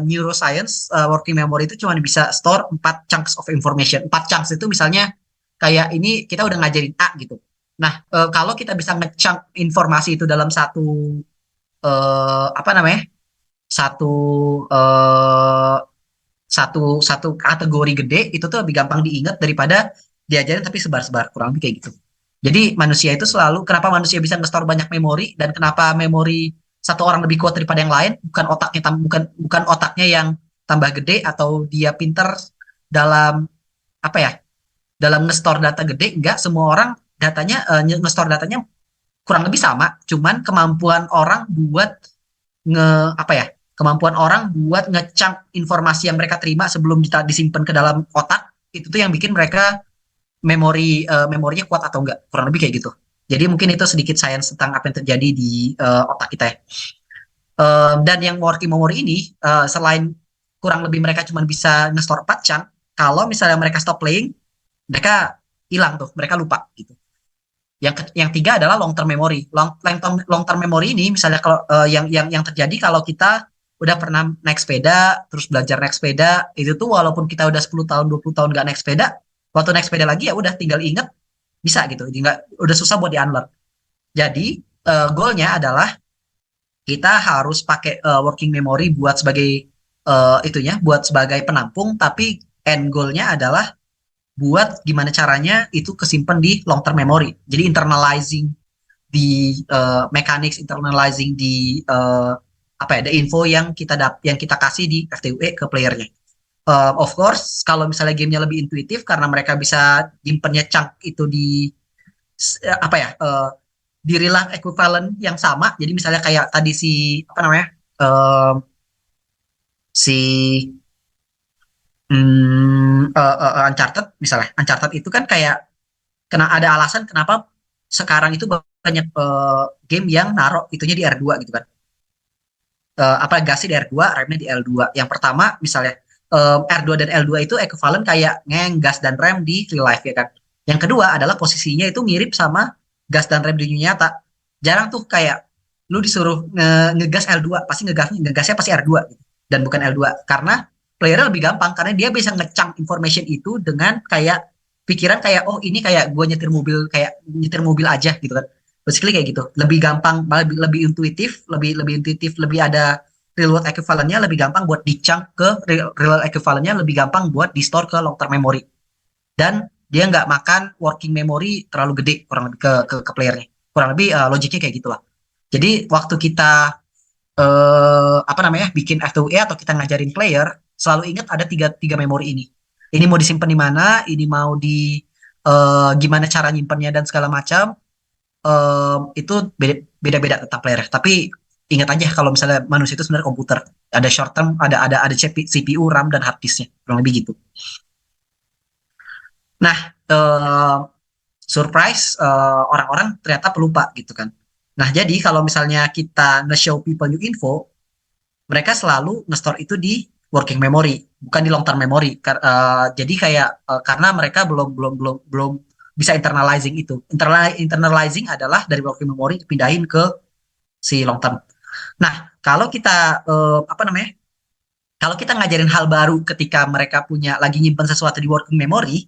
neuroscience working memory itu cuma bisa store 4 chunks of information. 4 chunks itu misalnya kayak ini kita udah ngajarin A gitu. Nah, kalau kita bisa nge-chunk informasi itu dalam satu apa namanya? Satu uh, satu kategori gede itu tuh lebih gampang diingat daripada diajarin tapi sebar-sebar kurang lebih kayak gitu. Jadi manusia itu selalu kenapa manusia bisa nge-store banyak memori dan kenapa memori satu orang lebih kuat daripada yang lain bukan otaknya bukan bukan otaknya yang tambah gede atau dia pinter dalam apa ya dalam nge-store data gede enggak semua orang datanya nge-store datanya kurang lebih sama cuman kemampuan orang buat nge apa ya kemampuan orang buat ngecang informasi yang mereka terima sebelum disimpan ke dalam otak itu tuh yang bikin mereka memorinya kuat atau enggak kurang lebih kayak gitu jadi mungkin itu sedikit sains tentang apa yang terjadi di otak kita ya. Dan yang working memory ini selain kurang lebih mereka cuma bisa nge-store 4 chunk kalau misalnya mereka stop playing mereka hilang tuh mereka lupa gitu yang tiga adalah long term memory. Long term memory ini misalnya kalau yang terjadi kalau kita udah pernah naik sepeda, terus belajar naik sepeda, itu tuh walaupun kita udah 10 tahun, 20 tahun nggak naik sepeda, waktu naik sepeda lagi ya udah tinggal inget bisa gitu. Jadi nggak udah susah buat di-unlearn. Jadi goalnya adalah kita harus pakai working memory buat sebagai itunya, buat sebagai penampung, tapi end goalnya adalah buat gimana caranya itu kesimpan di long term memory. Jadi internalizing di mechanics, internalizing di apa ya, the info yang kita kasih di FTUE ke playernya. Of course, kalau misalnya gamenya lebih intuitif karena mereka bisa nyimpennya chunk itu di apa ya di real life equivalent yang sama. Jadi misalnya kayak tadi si apa namanya uh, si Uncharted misalnya, Uncharted itu kan kayak kena ada alasan kenapa sekarang itu banyak game yang naruh itunya di R2 gitu kan. Apa gasnya di R2, remnya di L2. Yang pertama misalnya R2 dan L2 itu ekuivalen kayak gas dan rem di real life ya kan. Yang kedua adalah posisinya itu mirip sama gas dan rem di dunia nyata. Jarang tuh kayak lu disuruh ngegas L2, pasti ngegasnya pasti R2 gitu. Dan bukan L2 karena playernya lebih gampang karena dia bisa ngecang information itu dengan kayak pikiran kayak oh ini kayak gue nyetir mobil aja gitu kan Basically kayak gitu. Lebih gampang, lebih intuitif, lebih intuitif, lebih ada real world equivalent-nya, lebih gampang buat di-chunk ke real world equivalent-nya, lebih gampang buat di-store ke long term memory. Dan dia nggak makan working memory terlalu gede kurang lebih ke playernya. Kurang lebih logiknya kayak gitulah. Jadi waktu kita apa namanya bikin F2E atau kita ngajarin player, selalu ingat ada tiga tiga memori ini. Ini mau disimpan di mana, ini mau di gimana cara nyimpannya dan segala macam. Itu beda-beda tentang player. Tapi ingat aja kalau misalnya manusia itu sebenarnya komputer. Ada short term, ada CPU, RAM dan hard disknya. Kurang lebih gitu. Nah, surprise orang-orang ternyata pelupa gitu kan. Nah, jadi kalau misalnya kita nge-show people new info, mereka selalu nge-store itu di working memory, bukan di long term memory. Jadi kayak karena mereka belum bisa internalizing itu. Internalizing adalah dari working memory pindahin ke si long term. Nah, kalau kita apa namanya? Kalau kita ngajarin hal baru ketika mereka punya lagi nyimpen sesuatu di working memory,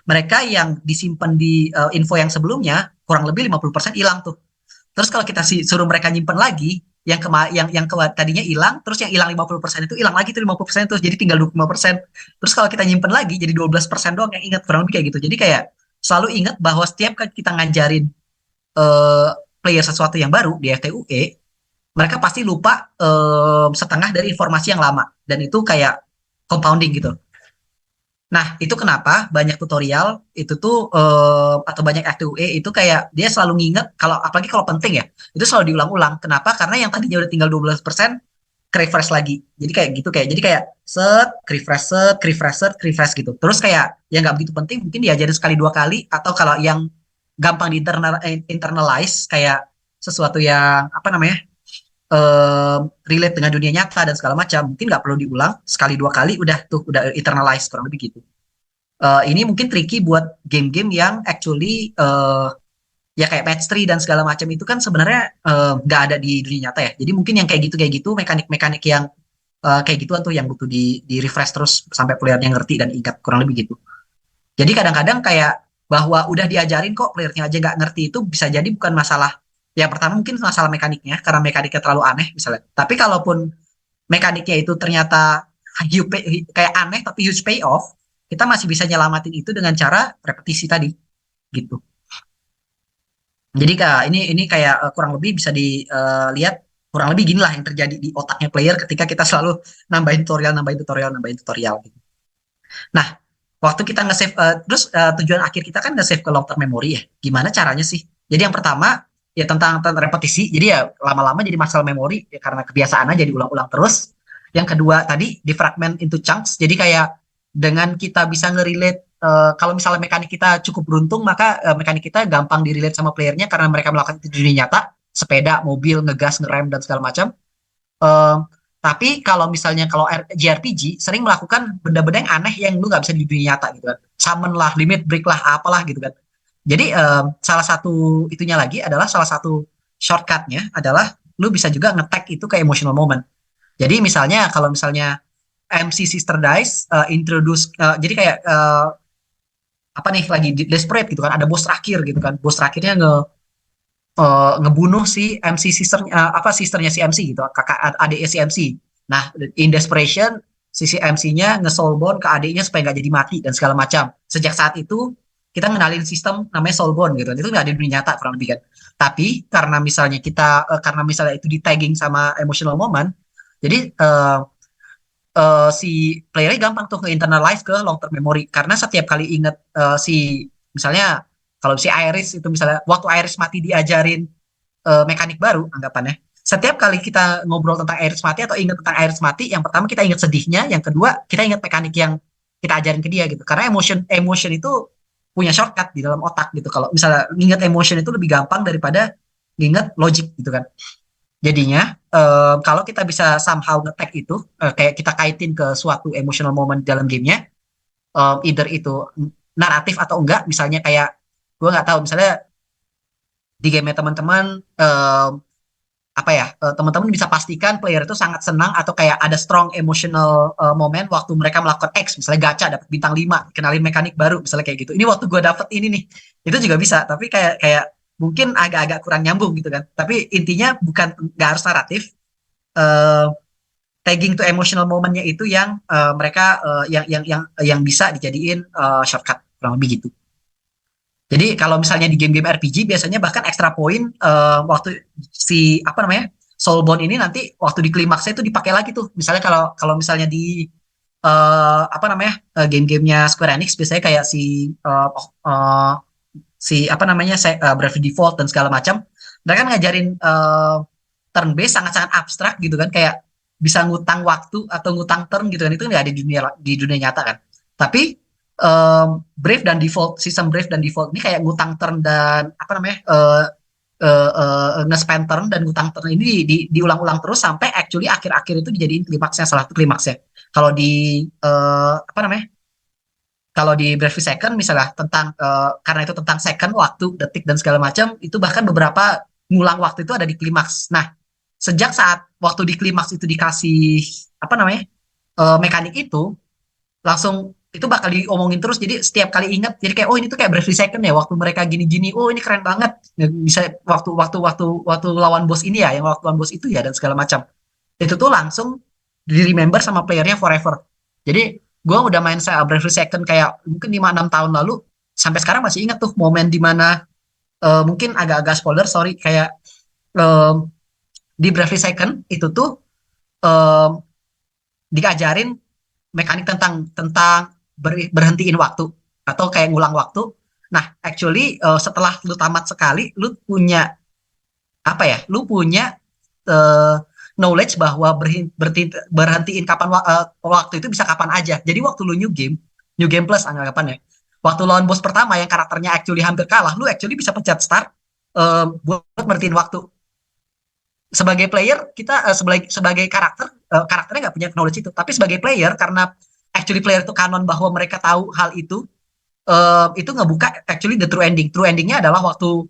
mereka yang disimpan di info yang sebelumnya kurang lebih 50% hilang tuh. Terus kalau kita suruh mereka nyimpen lagi, tadinya hilang, terus yang hilang 50% itu hilang lagi tuh 50% terus jadi tinggal 25%. Terus kalau kita nyimpen lagi jadi 12% doang yang ingat kurang lebih kayak gitu. Jadi kayak selalu ingat bahwa setiap kali kita ngajarin eh, player sesuatu yang baru di FTUE, mereka pasti lupa setengah dari informasi yang lama dan itu kayak compounding gitu. Nah, itu kenapa banyak tutorial itu tuh atau banyak F2E itu kayak dia selalu nginget kalau apalagi kalau penting ya, itu selalu diulang-ulang. Kenapa? Karena yang tadinya udah tinggal 12% refresh lagi. Jadi kayak gitu jadi kayak refresh gitu. Terus kayak yang nggak begitu penting mungkin diajarin sekali dua kali atau kalau yang gampang di internalize kayak sesuatu yang apa namanya relate dengan dunia nyata dan segala macam mungkin nggak perlu diulang sekali dua kali udah internalize kurang lebih gitu. Ini mungkin tricky buat game-game yang actually ya kayak match 3 dan segala macam itu kan sebenarnya nggak ada di dunia nyata ya. Jadi mungkin yang kayak gitu mekanik-mekanik yang kayak gituan tuh yang butuh di refresh terus sampai playernya ngerti dan ingat kurang lebih gitu. Jadi kadang-kadang kayak bahwa udah diajarin kok playernya aja nggak ngerti itu bisa jadi bukan masalah. Yang pertama mungkin masalah mekaniknya karena mekaniknya terlalu aneh misalnya. Tapi kalaupun mekaniknya itu ternyata kayak aneh tapi huge payoff, kita masih bisa nyelamatin itu dengan cara repetisi tadi gitu. Jadi kak ini kayak kurang lebih bisa dilihat kurang lebih gini lah yang terjadi di otaknya player ketika kita selalu nambahin tutorial gitu. Nah, waktu kita nge-save terus tujuan akhir kita kan nge-save ke long term memory ya. Gimana caranya sih? Jadi yang pertama ya tentang repetisi. Jadi ya lama-lama jadi muscle memory ya karena kebiasaan aja diulang-ulang terus. Yang kedua tadi di fragment into chunks. Jadi kayak dengan kita bisa ngerelate kalau misalnya mekanik kita cukup beruntung maka mekanik kita gampang direlate sama playernya karena mereka melakukan itu di dunia nyata, sepeda, mobil, ngegas, ngerem dan segala macam. Eh, tapi kalau misalnya kalau JRPG sering melakukan benda-benda yang aneh yang lu nggak bisa di dunia nyata gitu kan. Summon lah, limit break lah, apalah gitu kan. Jadi salah satu itunya lagi adalah salah satu shortcutnya adalah lu bisa juga nge-tag itu ke emotional moment. Jadi misalnya kalau misalnya MC Sister Dice introduce jadi kayak apa nih lagi desperate gitu kan ada bos terakhir gitu kan bos terakhirnya ngebunuh si MC apa sisternya si MC gitu kakak adiknya si MC. Nah in desperation si MC-nya nge-soulbone ke adiknya supaya nggak jadi mati dan segala macam. Sejak saat itu kita ngenalin sistem namanya soulbone gitu itu nggak ada di dunia nyata kurang lebih kan. Tapi karena misalnya itu di tagging sama emotional moment jadi si playernya gampang tuh nge-internalize ke long term memory karena setiap kali inget misalnya kalau si Iris itu misalnya waktu Iris mati diajarin mekanik baru anggapannya. Setiap kali kita ngobrol tentang Iris mati atau ingat tentang Iris mati, yang pertama kita ingat sedihnya, yang kedua kita ingat mekanik yang kita ajarin ke dia gitu. Karena emotion itu punya shortcut di dalam otak gitu. Kalau misalnya ingat emotion itu lebih gampang daripada ingat logic gitu kan. Jadinya kalau kita bisa somehow nge-tag itu kayak kita kaitin ke suatu emotional moment dalam gamenya, either itu naratif atau enggak, misalnya kayak gue nggak tahu misalnya di game teman-teman apa ya teman-teman bisa pastikan player itu sangat senang atau kayak ada strong emotional moment waktu mereka melakukan X misalnya gacha dapat bintang 5 kenalin mekanik baru misalnya kayak gitu ini waktu gue dapet ini nih itu juga bisa tapi kayak kayak mungkin agak-agak kurang nyambung gitu kan. Tapi intinya bukan nggak harus naratif. eh Tagging to emotional momentnya itu yang mereka yang bisa dijadiin shortcut kurang lebih gitu. Jadi kalau misalnya di game-game RPG biasanya bahkan extra point waktu si apa namanya Soulbound ini nanti waktu di klimaksnya itu dipakai lagi tuh. Misalnya kalau kalau misalnya di apa namanya game-gamenya Square Enix biasanya kayak si apa namanya Bravely Default dan segala macam. Mereka kan ngajarin turn based sangat-sangat abstrak gitu kan kayak bisa ngutang waktu atau ngutang turn gitu kan itu nggak ada di dunia nyata kan. Tapi Brave dan Default sistem Brave dan Default ini kayak ngutang turn dan apa namanya nge-spend turn dan ngutang turn ini diulang-ulang terus sampai actually akhir-akhir itu dijadiin klimaksnya salah satu klimaksnya. Kalau di apa namanya kalau di Bravely Second misalnya tentang karena itu tentang second, waktu, detik dan segala macam, itu bahkan beberapa ngulang waktu itu ada di klimaks. Nah, sejak saat waktu di klimaks itu dikasih apa namanya mekanik itu, langsung itu bakal diomongin terus. Jadi setiap kali ingat, jadi kayak oh ini tuh kayak Bravely Second ya, waktu mereka gini-gini, oh ini keren banget. Ya, bisa waktu lawan bos ini ya, yang waktu lawan bos itu ya dan segala macam. Itu tuh langsung di remember sama playernya forever. Jadi gue udah main saya Bravely Second kayak mungkin 5-6 tahun lalu sampai sekarang masih ingat tuh momen dimana mungkin agak-agak spoiler sorry kayak um, di Bravely Second itu tuh um, diajarin mekanik tentang tentang berhentiin waktu atau kayak ngulang waktu. Nah, actually setelah lu tamat sekali, lu punya apa ya? Lu punya uh, knowledge bahwa berhentiin kapan waktu itu bisa kapan aja. Jadi waktu lu new game plus anggapannya. Waktu lawan bos pertama yang karakternya actually hampir kalah, lu actually bisa pencet start buat berhentiin waktu. Sebagai player kita sebagai karakternya nggak punya knowledge itu, tapi sebagai player karena actually player itu kanon bahwa mereka tahu hal itu ngebuka actually the true ending. True endingnya adalah waktu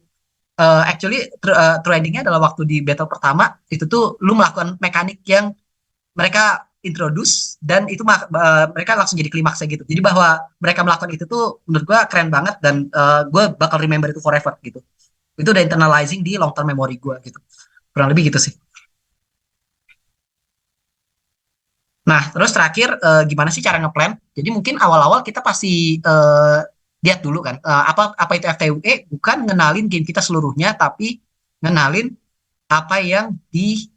true endingnya adalah waktu di battle pertama itu tuh lu melakukan mekanik yang mereka introduce dan itu mereka langsung jadi klimaksnya gitu. Jadi bahwa mereka melakukan itu tuh menurut gua keren banget dan gue bakal remember itu forever gitu. Itu udah internalizing di long term memory gua gitu. Kurang lebih gitu sih. Nah, terus terakhir gimana sih cara ngeplan? Jadi mungkin awal-awal kita pasti lihat dulu kan apa apa itu FTUE bukan ngenalin game kita seluruhnya tapi ngenalin apa yang di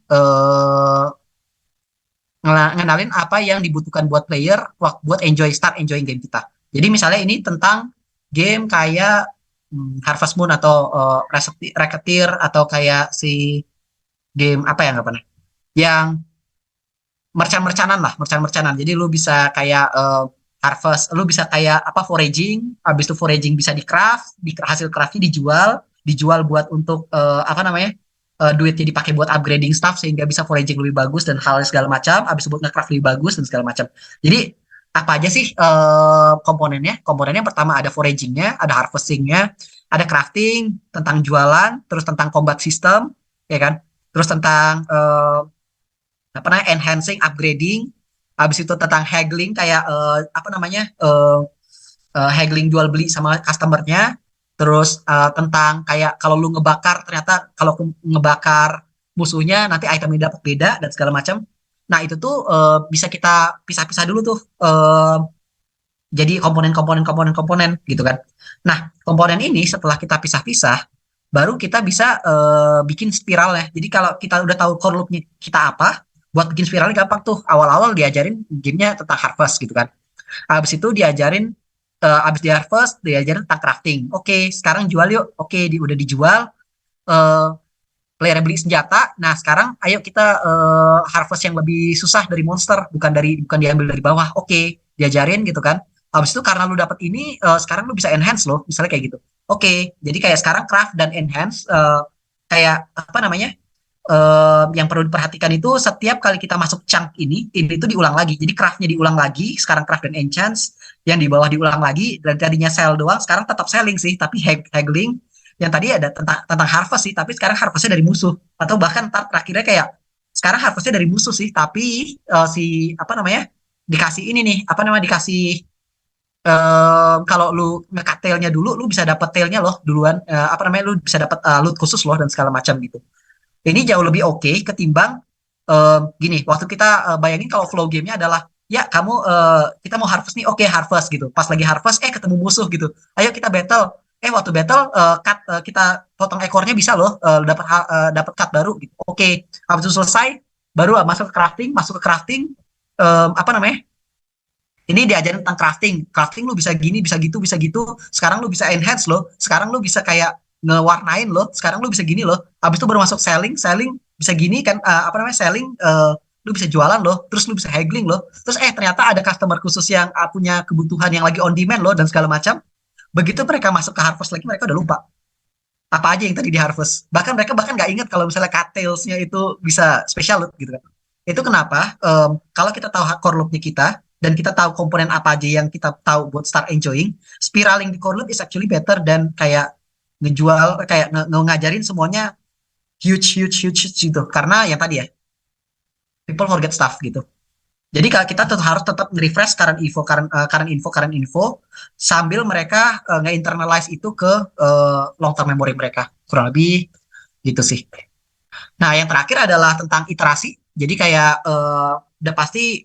ngenalin apa yang dibutuhkan buat player buat start enjoying game kita. Jadi misalnya ini tentang game kayak Harvest Moon atau Racketeer atau kayak si game apa ya nggak pernah yang merchant-merchanan lah, merchant-merchanan. Jadi lu bisa kayak harvest, lu bisa kayak apa foraging, habis itu foraging bisa di craft, di hasil craftnya dijual buat untuk apa namanya? Duitnya dipakai buat upgrading stuff sehingga bisa foraging lebih bagus dan hal segala macam, habis itu buat nge-craft lebih bagus dan segala macam. Jadi apa aja sih komponennya? Komponennya yang pertama ada foragingnya, ada harvestingnya, ada crafting, tentang jualan, terus tentang combat system, ya kan? Terus tentang apa namanya enhancing, upgrading, habis itu tentang haggling kayak apa namanya haggling jual beli sama customernya, terus tentang kayak kalau lu ngebakar ternyata kalau ngebakar musuhnya nanti itemnya dapat beda dan segala macam. Nah itu tuh bisa kita pisah-pisah dulu tuh jadi komponen-komponen gitu kan. Nah komponen ini setelah kita pisah-pisah baru kita bisa bikin spiral ya. Jadi kalau kita udah tahu core loop-nya kita apa, buat bikin spiralnya gampang tuh. Awal-awal diajarin gamenya tentang harvest gitu kan. Habis itu diajarin, habis di harvest, diajarin tentang crafting. Oke, sekarang jual yuk. Oke, udah dijual. eh Player beli senjata. Nah, sekarang ayo kita harvest yang lebih susah dari monster, bukan diambil dari bawah. Oke, diajarin gitu kan. Habis itu karena lu dapat ini, sekarang lu bisa enhance loh, misalnya kayak gitu. Oke, jadi kayak sekarang craft dan enhance kayak apa namanya? Yang perlu diperhatikan itu setiap kali kita masuk chunk ini itu diulang lagi. Jadi craftnya diulang lagi, sekarang craft dan enchants, yang di bawah diulang lagi, dan tadinya sell doang, sekarang tetap selling sih, tapi haggling, yang tadi ada tentang harvest sih, tapi sekarang harvestnya dari musuh, atau bahkan terakhirnya kayak sekarang harvestnya dari musuh sih, tapi si apa namanya dikasih ini nih, apa namanya dikasih kalau lu nge-cut tail-nya dulu, lu bisa dapat tail-nya loh duluan. Apa namanya? Lu bisa dapat loot khusus loh dan segala macam gitu. Ini jauh lebih oke ketimbang gini. Waktu kita bayangin kalau flow gamenya adalah ya kamu kita mau harvest nih, oke harvest gitu. Pas lagi harvest, ketemu musuh gitu. Ayo kita battle. Waktu battle kita potong ekornya bisa loh, dapat cut baru gitu. Oke, habis itu selesai, baru masuk ke crafting. Apa namanya? Ini diajarin tentang crafting. Crafting lu bisa gini, bisa gitu, bisa gitu. Sekarang lu bisa enhance loh. Sekarang lu bisa kayak ngewarnain loh. Sekarang lu bisa gini loh. Habis itu baru masuk selling, selling bisa gini kan, apa namanya? Selling, lu bisa jualan loh. Terus lu bisa haggling loh. Terus ternyata ada customer khusus yang punya kebutuhan yang lagi on demand loh dan segala macam. Begitu mereka masuk ke harvest lagi, mereka udah lupa apa aja yang tadi di harvest. Bahkan mereka bahkan nggak ingat kalau misalnya cattails-nya itu bisa special loot gitu kan. Itu kenapa kalau kita tahu core loop-nya kita dan kita tahu komponen apa aja yang kita tahu buat start enjoying, spiraling di core loop is actually better dan kayak ngejual, kayak ngajarin semuanya huge huge huge huge gitu. Karena yang tadi ya, people forget stuff gitu. Jadi kalau kita harus tetap nge-refresh current info sambil mereka nge-internalize itu ke long term memory mereka. Kurang lebih gitu sih. Nah, yang terakhir adalah tentang iterasi. Jadi kayak udah pasti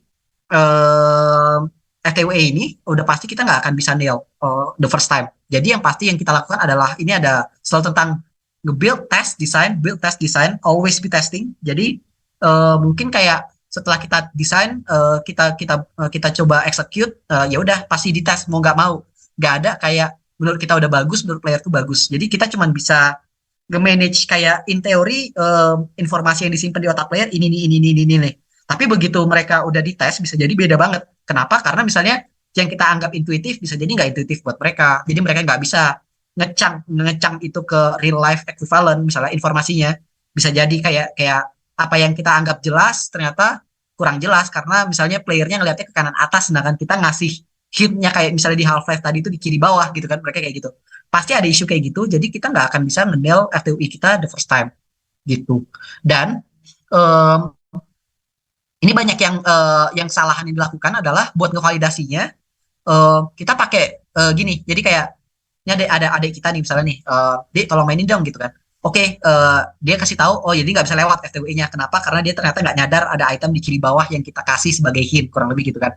FTWA ini udah pasti kita nggak akan bisa nail the first time. Jadi yang pasti yang kita lakukan adalah ini ada selalu tentang build, test, design, always be testing. Jadi mungkin kayak setelah kita desain, kita coba execute, ya udah pasti dites mau nggak mau. Nggak ada kayak menurut kita udah bagus, menurut player tuh bagus. Jadi kita cuma bisa nge-manage kayak in teori informasi yang disimpan di otak player ini nih. Tapi begitu mereka udah dites bisa jadi beda banget. Kenapa? Karena misalnya yang kita anggap intuitif bisa jadi nggak intuitif buat mereka. Jadi mereka nggak bisa ngecang itu ke real life equivalent misalnya informasinya. Bisa jadi kayak kayak apa yang kita anggap jelas ternyata kurang jelas karena misalnya playernya ngelihatnya ke kanan atas sedangkan kita ngasih hintnya kayak misalnya di Half-Life tadi itu di kiri bawah gitu kan mereka kayak gitu pasti ada isu kayak gitu jadi kita nggak akan bisa ngendel FTUI kita the first time gitu dan um, ini banyak yang kesalahan yang dilakukan adalah buat ngevalidasinya kita pakai gini jadi kayak ini ada adik kita nih misalnya nih Dek tolong mainin dong gitu kan oke dia kasih tahu oh jadi nggak bisa lewat FTUI-nya kenapa karena dia ternyata nggak nyadar ada item di kiri bawah yang kita kasih sebagai hint kurang lebih gitu kan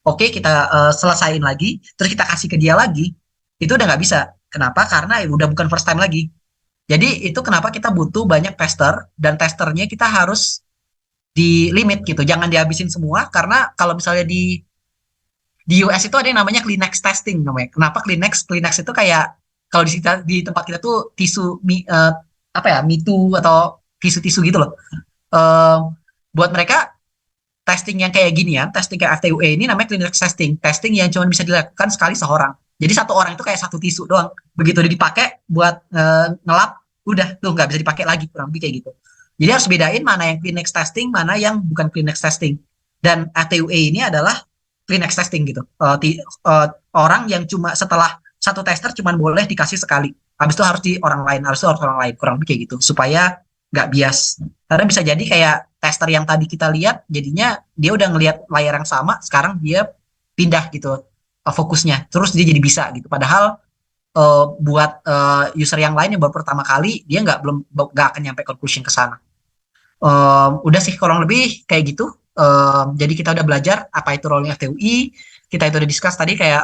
oke kita selesain lagi terus kita kasih ke dia lagi itu udah nggak bisa kenapa karena udah bukan first time lagi jadi itu kenapa kita butuh banyak tester dan testernya kita harus di limit gitu jangan dihabisin semua karena kalau misalnya di US itu ada yang namanya Kleenex testing namanya kenapa Kleenex Kleenex itu kayak kalau di tempat kita tuh apa ya mitu atau tisu-tisu gitu loh Eh, buat mereka testing yang kayak gini ya, testing kayak FTUE ini namanya clinical testing, testing yang cuma bisa dilakukan sekali seorang. Jadi satu orang itu kayak satu tisu doang. Begitu dia dipakai buat ngelap, udah tuh nggak bisa dipakai lagi kurang lebih kayak gitu. Jadi harus bedain mana yang clinical testing, mana yang bukan clinical testing. Dan FTUE ini adalah clinical testing gitu. Orang yang cuma setelah satu tester cuma boleh dikasih sekali. Habis itu harus di orang lain, harus itu harus orang lain kurang lebih kayak gitu supaya nggak bias. Karena bisa jadi kayak tester yang tadi kita lihat, jadinya dia udah ngelihat layar yang sama, sekarang dia pindah gitu fokusnya, terus dia jadi bisa gitu. Padahal buat user yang lain yang baru pertama kali, dia nggak akan nyampe conclusion ke sana. Udah sih kurang lebih kayak gitu. Jadi kita udah belajar apa itu rolling FTUI, kita itu udah discuss tadi kayak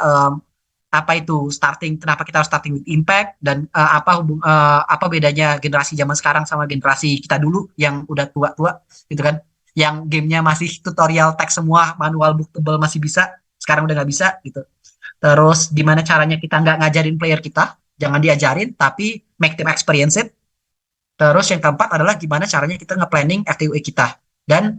apa itu starting, kenapa kita harus starting with impact dan apa bedanya generasi zaman sekarang sama generasi kita dulu yang udah tua-tua gitu kan, yang gamenya masih tutorial teks semua, manual book tebel masih bisa, sekarang udah nggak bisa gitu. Terus gimana caranya kita nggak ngajarin player kita, jangan diajarin tapi make them experience it. Terus yang keempat adalah gimana caranya kita nge-planning FTUE kita dan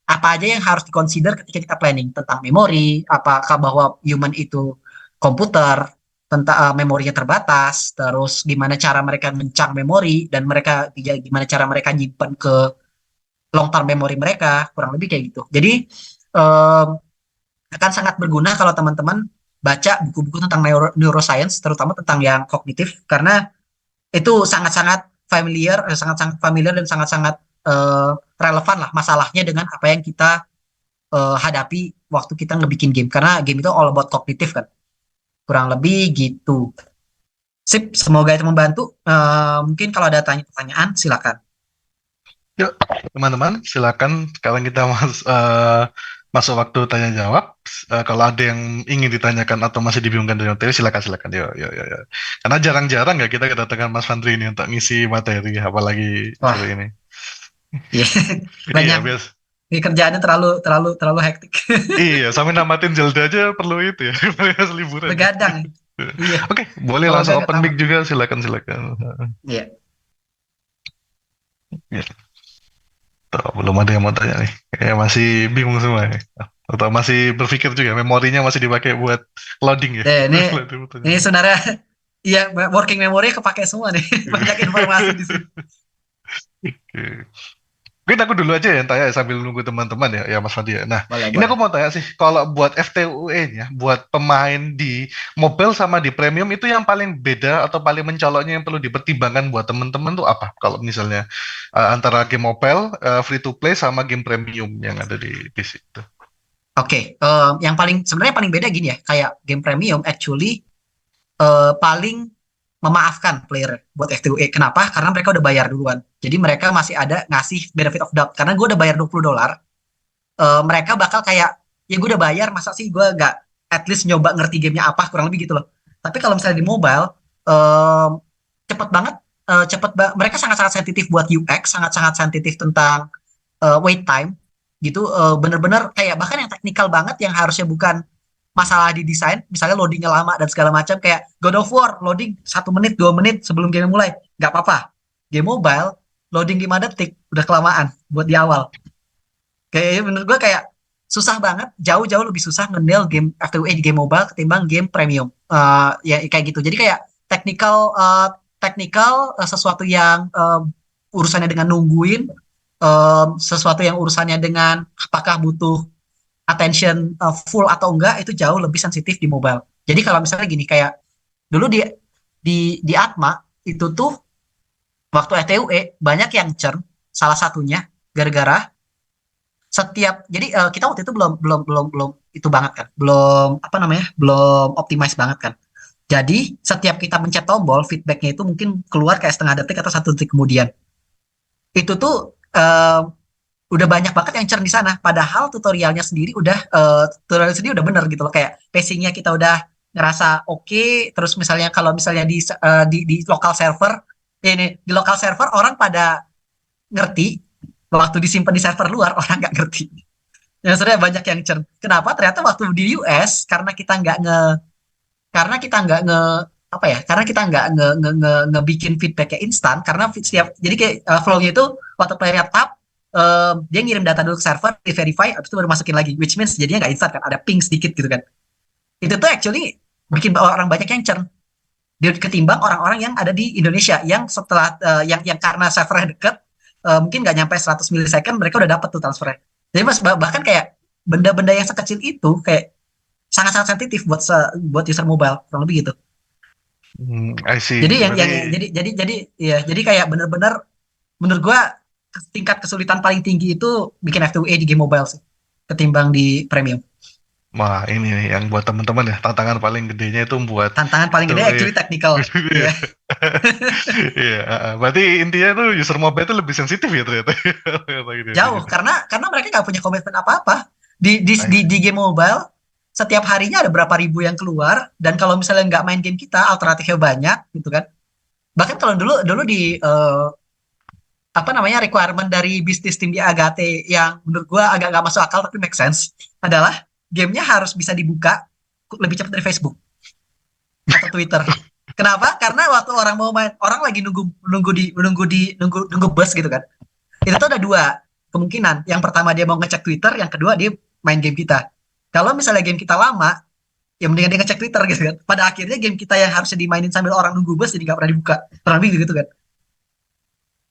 apa aja yang harus dikonsider ketika kita planning tentang memori, apakah bahwa human itu komputer, tentang memorinya terbatas, terus gimana cara mereka mencang memori dan mereka gimana cara mereka nyimpen ke long term memori mereka, kurang lebih kayak gitu. Jadi um, akan sangat berguna kalau teman-teman baca buku-buku tentang neuroscience, terutama tentang yang kognitif, karena itu sangat-sangat sangat-sangat familiar dan sangat-sangat relevan lah masalahnya dengan apa yang kita hadapi waktu kita ngebikin game. Karena game itu all about kognitif kan. Kurang lebih gitu. Sip, semoga itu membantu. Mungkin kalau ada pertanyaan, silakan. Yuk, teman-teman, silakan sekarang kita masuk waktu tanya jawab. Kalau ada yang ingin ditanyakan atau masih dibingungkan dengan materi, silakan silakan. Yuk, yuk, yuk, yuk. Karena jarang-jarang ya kita kedatangan Mas Fandri ini untuk ngisi materi, apalagi Wah, sore ini. iya, Iya, banyak. biasa. Ini kerjaannya terlalu terlalu terlalu hektik. Iya, sampai namatin Zelda aja perlu itu ya, pas liburan ya. Begadang. Iya, Oke, boleh kalau langsung nggak open mic tamat. juga, silakan silakan. Iya. Ya, tuh, belum ada yang mau tanya nih. Kayak masih bingung semua ya. Atau masih berpikir juga, memorinya masih dipakai buat loading ya. Deh, Loading ini pertanyaan. sebenarnya iya working memory kepake semua nih. Banyak informasi di sini. Oke. Mungkin aku dulu aja yang tanya ya, sambil nunggu teman-teman ya, ya Mas Fandi ya. Nah, Boleh, ini aku boleh. mau tanya sih, kalau buat FTUE-nya, buat pemain di mobile sama di premium itu yang paling beda atau paling mencoloknya yang perlu dipertimbangkan buat teman-teman tuh apa? Kalau misalnya antara game mobile, free to play sama game premium yang ada di PC itu. Oke, yang paling sebenarnya paling beda gini ya, kayak game premium actually paling memaafkan player buat FTUE. Kenapa? Karena mereka udah bayar duluan. Jadi mereka masih ada ngasih benefit of doubt. Karena gue udah bayar $20, mereka bakal kayak, ya gue udah bayar, masa sih gue gak at least nyoba ngerti gamenya apa, kurang lebih gitu loh. Tapi kalau misalnya di mobile, eh, cepet banget, mereka sangat-sangat sensitif buat UX, sangat-sangat sensitif tentang wait time, gitu. Bener-bener kayak bahkan yang teknikal banget, yang harusnya bukan masalah di desain, misalnya loadingnya lama dan segala macam, kayak God of War loading 1 menit 2 menit sebelum game mulai, nggak apa-apa. Game mobile loading 5 detik udah kelamaan buat di awal. Kayak menurut gue kayak susah banget, jauh-jauh lebih susah nge-nail game FTWA di game mobile ketimbang game premium. Ya kayak gitu. Jadi kayak technical sesuatu yang urusannya dengan nungguin, sesuatu yang urusannya dengan apakah butuh attention full atau enggak, itu jauh lebih sensitif di mobile. Jadi kalau misalnya gini, kayak dulu di Atma itu tuh waktu FTUE banyak yang churn, salah satunya gara-gara jadi kita waktu itu belum belum belum belum itu banget kan, belum apa namanya, belum optimize banget kan. Jadi setiap kita mencet tombol, feedbacknya itu mungkin keluar kayak setengah detik atau 1 detik kemudian. Itu tuh udah banyak banget yang churn di sana. Padahal tutorialnya sendiri udah bener gitu loh. Kayak pacingnya kita udah ngerasa oke. Terus misalnya kalau misalnya di lokal server, ya ini di lokal server orang pada ngerti. Waktu disimpan di server luar orang nggak ngerti. Ya sebenarnya banyak yang churn. Kenapa? Ternyata waktu di US karena kita nggak nge apa ya? Karena kita nggak ngebikin feedbacknya instan. Karena jadi kayak flow-nya itu waktu player tap, dia ngirim data dulu ke server, di verify, habis itu baru masukin lagi. Which means jadinya nggak instan kan? Ada ping sedikit gitu kan? Itu tuh actually bikin orang banyak yang churn. Dia ketimbang orang-orang yang ada di Indonesia yang setelah yang karena servernya deket, mungkin nggak nyampe 100 milisecond mereka udah dapat tuh transfernya. Jadi mas bahkan kayak benda-benda yang sekecil itu kayak sangat-sangat sensitif buat user mobile, kurang lebih gitu. I see. Jadi yang Berarti, jadi kayak bener-bener menurut gua tingkat kesulitan paling tinggi itu bikin F2A di game mobile sih ketimbang di premium. wah ini nih yang buat teman-teman ya, tantangan paling gedenya itu buat Tantangan paling gede FTUE. actually technical. Iya. Iya. Iya, berarti intinya tuh user mobile itu lebih sensitif ya ternyata. Ternyata gitu, Jauh gitu. karena mereka nggak punya komitmen apa-apa di game mobile. Setiap harinya ada berapa ribu yang keluar, dan kalau misalnya nggak main game kita alternatifnya banyak gitu kan. Bahkan kalau dulu dulu di apa namanya, requirement dari bisnis tim di Agate yang menurut gua agak nggak masuk akal tapi make sense adalah gamenya harus bisa dibuka lebih cepat dari Facebook atau Twitter. Kenapa? Karena waktu orang mau main, orang lagi nunggu bus gitu kan. Itu tuh ada dua kemungkinan. Yang pertama dia mau ngecek Twitter, yang kedua dia main game kita. Kalau misalnya game kita lama, ya mendingan dia ngecek Twitter gitu kan. Pada akhirnya game kita yang harusnya dimainin sambil orang nunggu bus jadi nggak pernah dibuka. Kurang lebih gitu kan.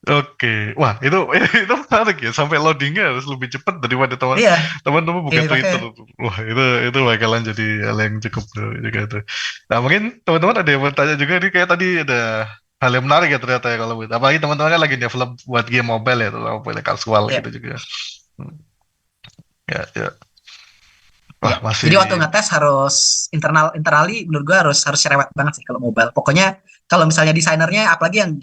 Oke, wah itu itu menarik ya. Sampai loadingnya harus lebih cepat daripada Iya, teman-teman buka makanya Twitter. Wah itu bakalan jadi hal yang cukup juga tuh. Nah mungkin teman-teman ada yang bertanya juga nih, kayak tadi ada hal yang menarik ya ternyata ya kalau gitu. Apalagi teman-teman kan lagi develop buat game mobile ya, terutama mobile casual iya. gitu juga. Hmm, ya, ya. Wah, Ya. masih. Jadi waktu ngetes harus internally menurut gua harus cerewet banget sih kalau mobile. Pokoknya kalau misalnya desainernya apalagi yang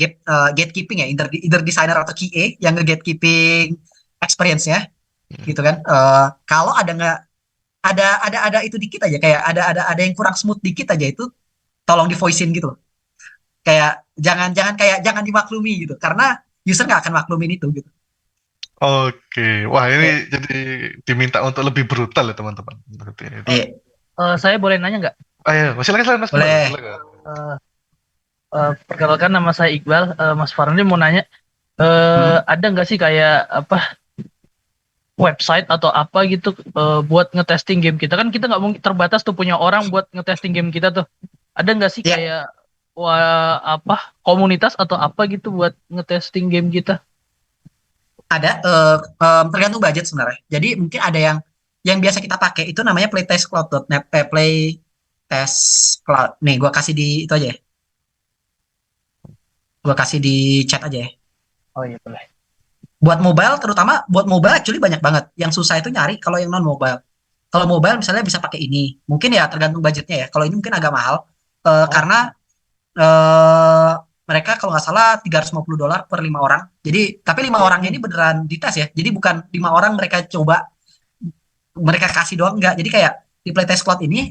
gatekeeping ya, either designer atau QA yang nge-gatekeeping experience-nya gitu kan. Kalau ada nggak ada itu dikit aja kayak ada yang kurang smooth dikit aja itu tolong di voice-in gitu loh. Kayak jangan jangan kayak jangan dimaklumi gitu karena user nggak akan maklumin itu gitu. Oke, wah ini Kayak, jadi diminta untuk lebih brutal ya teman-teman. Berarti itu. iya, Saya boleh nanya nggak? Ayo, silakan Mas Gembel, boleh. silakan. Eh, Perkenalkan nama saya Iqbal. Mas Farhan mau nanya, Hmm. ada nggak sih kayak apa website atau apa gitu buat ngetesting game kita? Kan kita nggak mungkin terbatas tuh punya orang buat ngetesting game kita tuh. Ada nggak sih Ya, kayak apa komunitas atau apa gitu buat ngetesting game kita? ada tergantung budget sebenarnya. Jadi mungkin ada yang biasa kita pakai itu namanya playtestcloud.net playtest cloud. Nih, gua kasih di itu aja ya. Gua kasih di chat aja ya. Oh iya boleh. Buat mobile terutama buat mobile actually banyak banget. Yang susah itu nyari kalau yang non mobile. Kalau mobile misalnya bisa pakai ini. Mungkin ya tergantung budgetnya ya. Kalau ini mungkin agak mahal Oh, karena eh mereka kalau nggak salah $350 per 5 orang. Jadi tapi 5 orangnya ini beneran dites ya. Jadi bukan 5 orang mereka coba mereka kasih doang enggak. Jadi kayak di Playtest Cloud ini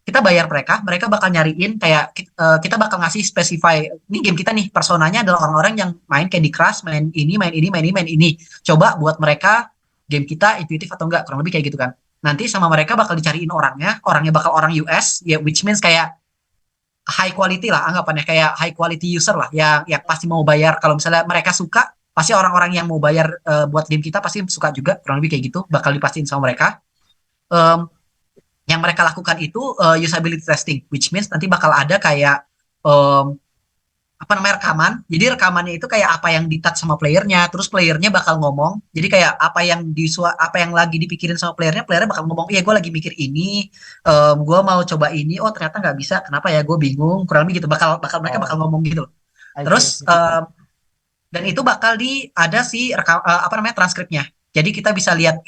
kita bayar mereka, mereka bakal nyariin kayak kita bakal ngasih specify ini game kita nih personanya adalah orang-orang yang main Candy Crush, main ini, main ini, main ini, main ini. Coba buat mereka game kita intuitif atau enggak, kurang lebih kayak gitu kan. Nanti sama mereka bakal dicariin orangnya bakal orang US, ya which means kayak high quality lah anggapannya kayak high quality user lah yang pasti mau bayar kalau misalnya mereka suka pasti orang-orang yang mau bayar buat game kita pasti suka juga kurang lebih kayak gitu bakal dipastiin sama mereka. Em, yang mereka lakukan itu usability testing, which means nanti bakal ada kayak em, apa namanya rekaman. Jadi rekamannya itu kayak apa yang di-touch sama playernya, terus playernya bakal ngomong. Jadi kayak apa yang lagi dipikirin sama playernya, playernya bakal ngomong, iya gue lagi mikir ini, gue mau coba ini, oh ternyata nggak bisa, kenapa ya gue bingung, kurang lebih gitu. Bakal bakal mereka bakal oh, ngomong gitu loh. I see, I Terus see. dan itu bakal ada si apa namanya transkripnya. Jadi kita bisa lihat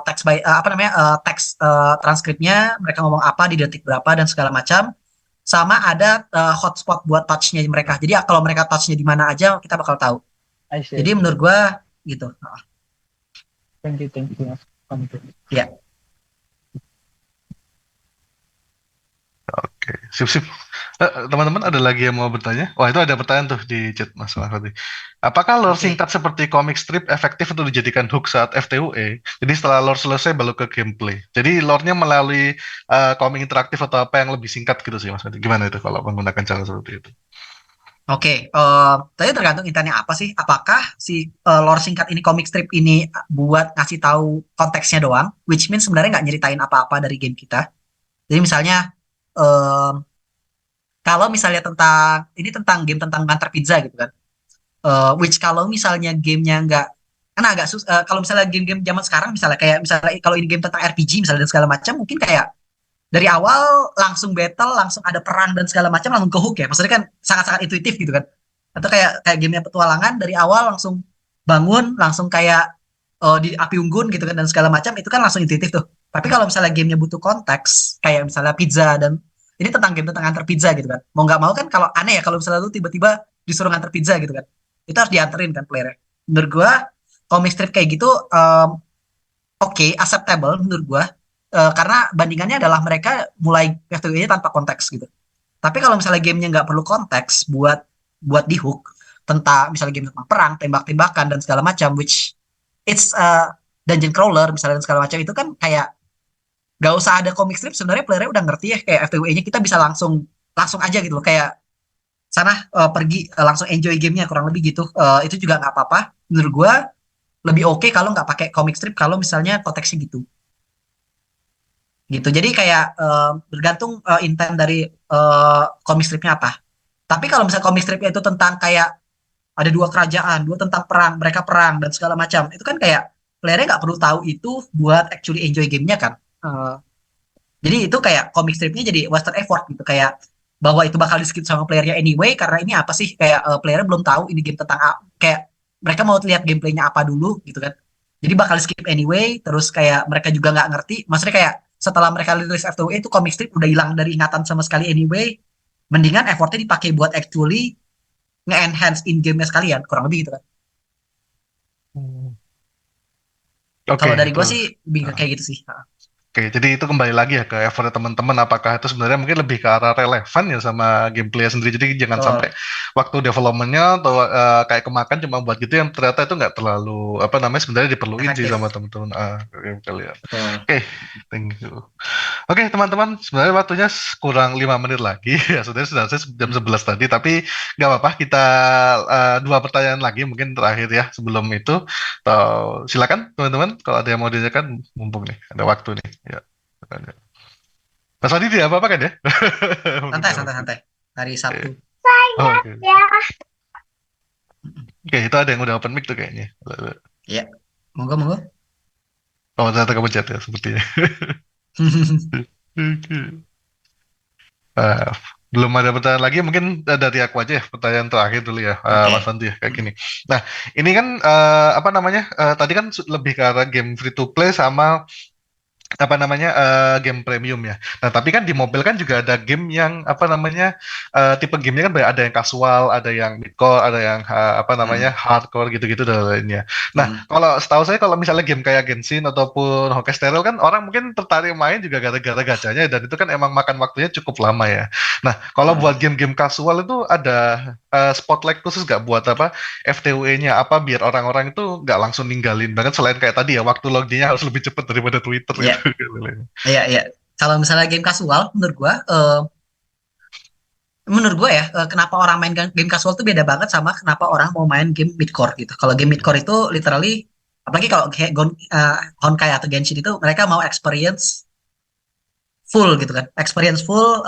teks apa namanya teks transkripnya mereka ngomong apa di detik berapa dan segala macam. Sama ada hotspot buat touch-nya mereka. Jadi kalau mereka touch-nya di mana aja kita bakal tahu. I see, I Jadi see. menurut gua gitu. Thank you, Mas. Thank you. Ya, Oke, sip sip. Teman-teman ada lagi yang mau bertanya? Wah, itu ada pertanyaan tuh di chat Mas Mahfudi. Apakah lore oke. singkat seperti comic strip efektif untuk dijadikan hook saat FTUE? Jadi setelah lore selesai baru ke gameplay. Jadi lore-nya melalui komik interaktif atau apa yang lebih singkat gitu sih Mas Mahfudi. Gimana itu kalau menggunakan cara seperti itu? Oke, tadi tergantung intinya apa sih? Apakah si lore singkat ini comic strip ini buat ngasih tahu konteksnya doang, which means sebenarnya nggak nyeritain apa-apa dari game kita. Jadi misalnya em, kalau misalnya tentang game tentang nganter pizza gitu kan. Which kalau misalnya gamenya nggak kan agak kalau misalnya game-game zaman sekarang misalnya kayak misalnya kalau ini game tentang RPG misalnya dan segala macam mungkin kayak dari awal langsung battle langsung ada perang dan segala macam langsung ke hook ya maksudnya kan sangat-sangat intuitif gitu kan atau kayak gamenya petualangan dari awal langsung bangun langsung kayak di api unggun gitu kan dan segala macam itu kan langsung intuitif tuh tapi kalau misalnya gamenya butuh konteks kayak misalnya pizza dan ini tentang game tentang antar pizza gitu kan mau nggak mau kan kalau aneh ya kalau misalnya lu tiba-tiba disuruh nganter pizza gitu kan itu harus dianterin kan playernya menurut gua comic strip kayak gitu oke, acceptable menurut gua. Karena bandingannya adalah mereka mulai FTW-nya tanpa konteks gitu. Tapi kalau misalnya gamenya nggak perlu konteks buat buat di hook tentang misalnya game tentang perang, tembak-tembakan dan segala macam, which it's dungeon crawler misalnya dan segala macam itu kan kayak nggak usah ada comic strip sebenarnya playernya udah ngerti ya kayak FTW-nya kita bisa langsung langsung aja gitu loh kayak sana pergi langsung enjoy gamenya kurang lebih gitu. Itu juga nggak apa-apa. Menurut gua lebih oke kalau nggak pakai comic strip kalau misalnya konteksnya gitu. Gitu. Jadi kayak bergantung intent dari comic stripnya apa. Tapi kalau misalnya comic stripnya itu tentang kayak ada dua kerajaan, dua tentang perang, mereka perang dan segala macam, itu kan kayak playernya nggak perlu tahu itu buat actually enjoy gamenya kan. Jadi itu kayak comic stripnya jadi western effort gitu kayak bahwa itu bakal di skip sama playernya anyway karena ini apa sih kayak playernya belum tahu ini game tentang kayak mereka mau lihat gameplaynya apa dulu gitu kan. Jadi bakal skip anyway, terus kayak mereka juga nggak ngerti. Maksudnya kayak setelah mereka rilis FTW itu comic strip udah hilang dari ingatan sama sekali anyway. Mendingan effortnya dipakai buat actually nge-enhance in-game-nya sekalian, kurang lebih gitu kan. Hmm. Oke, Kalau dari itu. gue sih lebih ke Nah, kayak gitu sih. oke, jadi itu kembali lagi ya ke effort teman-teman. Apakah itu sebenarnya mungkin lebih ke arah relevan ya sama gameplay sendiri. Jadi jangan sampai Betul. waktu developmentnya atau kayak kemakan cuma buat gitu yang ternyata itu nggak terlalu apa namanya sebenarnya diperluin sih sama Efektif. teman-teman kalian. Betul. Oke, thank you. Oke, teman-teman, sebenarnya waktunya kurang 5 menit lagi. Ya, sudah saya jam Hmm. 11 tadi, tapi nggak apa-apa. Kita dua pertanyaan lagi mungkin terakhir ya sebelum itu. Atau silakan teman-teman, kalau ada yang mau ditanyakan, mumpung nih, ada waktu nih. Ya, tanya. Mas Adi tidak apa-apa kan ya? Mungkin Santai, nggak santai, apa-apa. santai. Hari Sabtu. Oke. Oh, oke. Oke, itu ada yang udah open mic tuh kayaknya. Iya. Monggo, monggo. Oh, ternyata kamu chat ya, sepertinya. Oke. Eh, belum ada pertanyaan lagi, mungkin dari aku aja ya, pertanyaan terakhir dulu ya, Mas Oke. Fanti ya, kayak gini. Nah, ini kan apa namanya, tadi kan lebih ke arah game free to play sama apa namanya game premium ya. Nah, tapi kan di mobile kan juga ada game yang apa namanya tipe gamenya kan banyak, ada yang casual, ada yang midcore, ada yang apa namanya Hmm. hardcore gitu-gitu dan lainnya. Nah, Hmm. kalau setahu saya kalau misalnya game kayak Genshin ataupun Honkai Star Rail kan orang mungkin tertarik main juga gara-gara gacanya dan itu kan emang makan waktunya cukup lama ya. Nah, kalau Hmm. buat game-game casual itu ada spotlight khusus nggak buat apa FTWE-nya apa biar orang-orang itu nggak langsung ninggalin banget selain kayak tadi ya waktu login-nya harus lebih cepat daripada Twitter Iya, gitu. iya, iya. Kalau misalnya game kasual, menurut gua ya, kenapa orang main game casual tuh beda banget sama kenapa orang mau main game midcore gitu. Kalau game midcore itu literally, apalagi kalau kayak Honkai atau Genshin itu mereka mau experience full gitu kan, experience full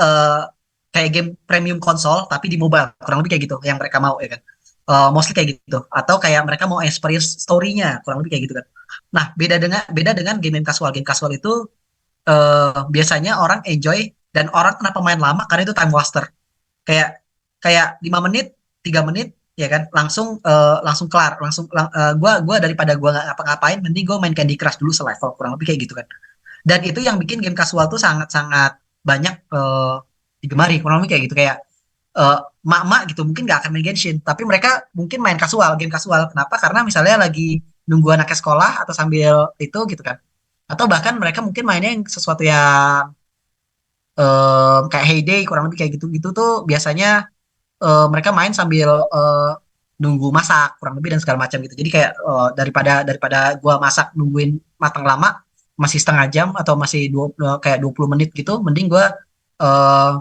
kayak game premium konsol tapi di mobile, kurang lebih kayak gitu yang mereka mau ya kan. Mostly kayak gitu. Atau kayak mereka mau experience story-nya, kurang lebih kayak gitu kan. Nah, beda dengan game casual. Game casual itu biasanya orang enjoy dan orang kenapa main lama karena itu time waster. Kayak kayak 5 menit, 3 menit ya kan, langsung kelar, gua daripada gua nggak ngapa-ngapain mending gua main Candy Crush dulu selevel, kurang lebih kayak gitu kan. Dan itu yang bikin game casual tuh sangat-sangat banyak digemari, kurang lebih kayak gitu. Kayak eh, mak-mak gitu mungkin nggak akan main Genshin tapi mereka mungkin main casual, game casual. Kenapa? Karena misalnya lagi nunggu anaknya sekolah atau sambil itu gitu kan, atau bahkan mereka mungkin mainnya yang sesuatu yang kayak Heyday, kurang lebih kayak gitu-gitu tuh biasanya mereka main sambil nunggu masak, kurang lebih dan segala macam gitu. Jadi kayak daripada daripada gua masak nungguin matang lama masih setengah jam atau masih kayak 20 menit gitu, mending gua eh,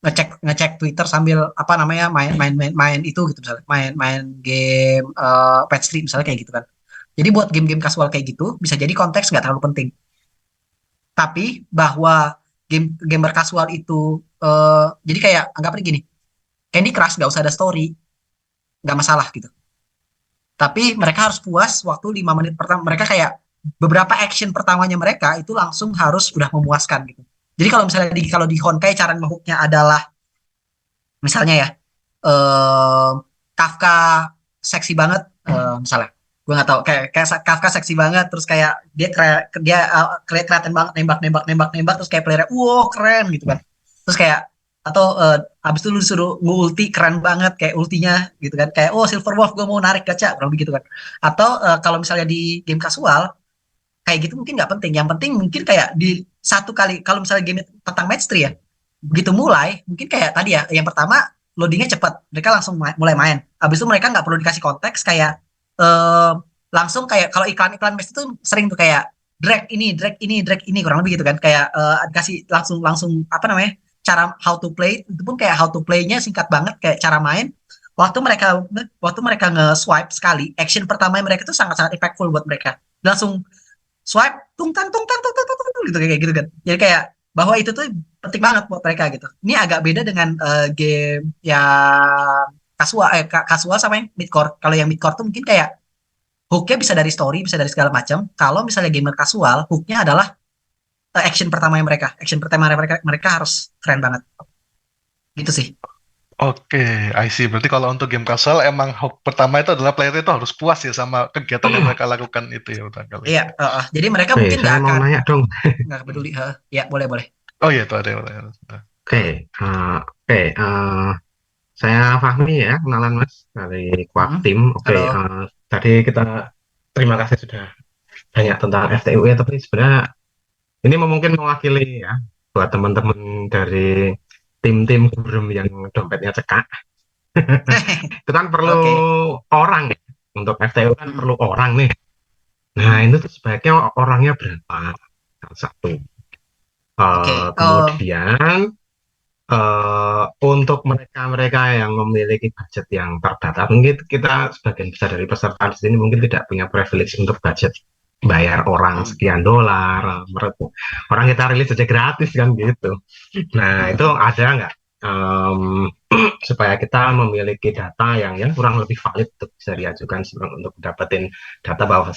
ngecek ngecek Twitter sambil apa namanya main itu gitu, misalnya main game Pet Street misalnya kayak gitu kan. Jadi buat game-game casual kayak gitu bisa jadi konteks nggak terlalu penting. Tapi bahwa gamer casual itu jadi kayak anggapnya gini, Candy Crush nggak usah ada story, nggak masalah gitu. Tapi mereka harus puas waktu 5 menit pertama. Mereka kayak beberapa action pertamanya mereka itu langsung harus udah memuaskan gitu. Jadi kalau di Honkai cara ngehooknya adalah misalnya ya eh Kafka seksi banget, misalnya gue nggak tahu, kayak Kafka seksi banget terus kayak kelihatan banget nembak terus kayak playernya wow keren gitu kan, terus kayak atau abis itu lu disuruh ngulti keren banget kayak ultinya gitu kan, kayak oh Silver Wolf gue mau narik gacha kurang begitu kan. Atau kalau misalnya di game casual kayak gitu mungkin nggak penting, yang penting mungkin kayak di satu kali kalau misalnya game tentang match 3 ya, begitu mulai mungkin kayak tadi ya yang pertama loadingnya cepat, mereka langsung mulai main, habis itu mereka nggak perlu dikasih konteks kayak eh, langsung kayak kalau iklan-iklan match itu sering tuh kayak drag ini kurang lebih gitu kan, kayak dikasih langsung langsung apa namanya cara how to play, itu pun kayak how to play-nya singkat banget kayak cara main. Waktu mereka nge-swipe sekali, action pertama mereka itu sangat-sangat impactful buat mereka. Langsung swipe tung tang gitu kayak gitu kan, jadi kayak bahwa itu tuh penting banget buat mereka gitu. Ini agak beda dengan game yang kasual sama yang midcore. Kalau yang midcore tuh mungkin kayak hooknya bisa dari story, bisa dari segala macam. Kalau misalnya gamer kasual hooknya adalah action pertama mereka harus keren banget gitu sih. Oke, I see. Berarti kalau untuk game casual emang hook pertama itu adalah player itu harus puas ya sama kegiatan yang mereka lakukan itu ya barangkali. Iya, jadi mereka Oke, mungkin saya mau nanya dong. nggak peduli. Ya, boleh boleh. Oh iya, itu ada yang lain. Oke, saya Fahmi ya, kenalan Mas dari Quack Mm-mm. Team. Oke, Halo. tadi kita terima kasih sudah banyak tentang FTUE, tapi sebenarnya ini mungkin mewakili ya buat teman-teman dari tim-tim gurem yang dompetnya cekak. Itu kan perlu Oke. orang ya. Untuk FTU kan Mm-mm. perlu orang nih. Nah, Mm-mm. itu tuh sebaiknya orangnya berapa? Satu. Oke. Kemudian untuk mereka-mereka yang memiliki budget yang terbatas, mungkin kita sebagian besar dari peserta di sini mungkin tidak punya privilege untuk budget bayar orang Mm-mm. sekian dolar, orang kita rilis aja gratis kan gitu. Nah itu Mm-mm. ada nggak supaya kita memiliki data yang kurang lebih valid untuk bisa diajukan untuk dapetin data bahwa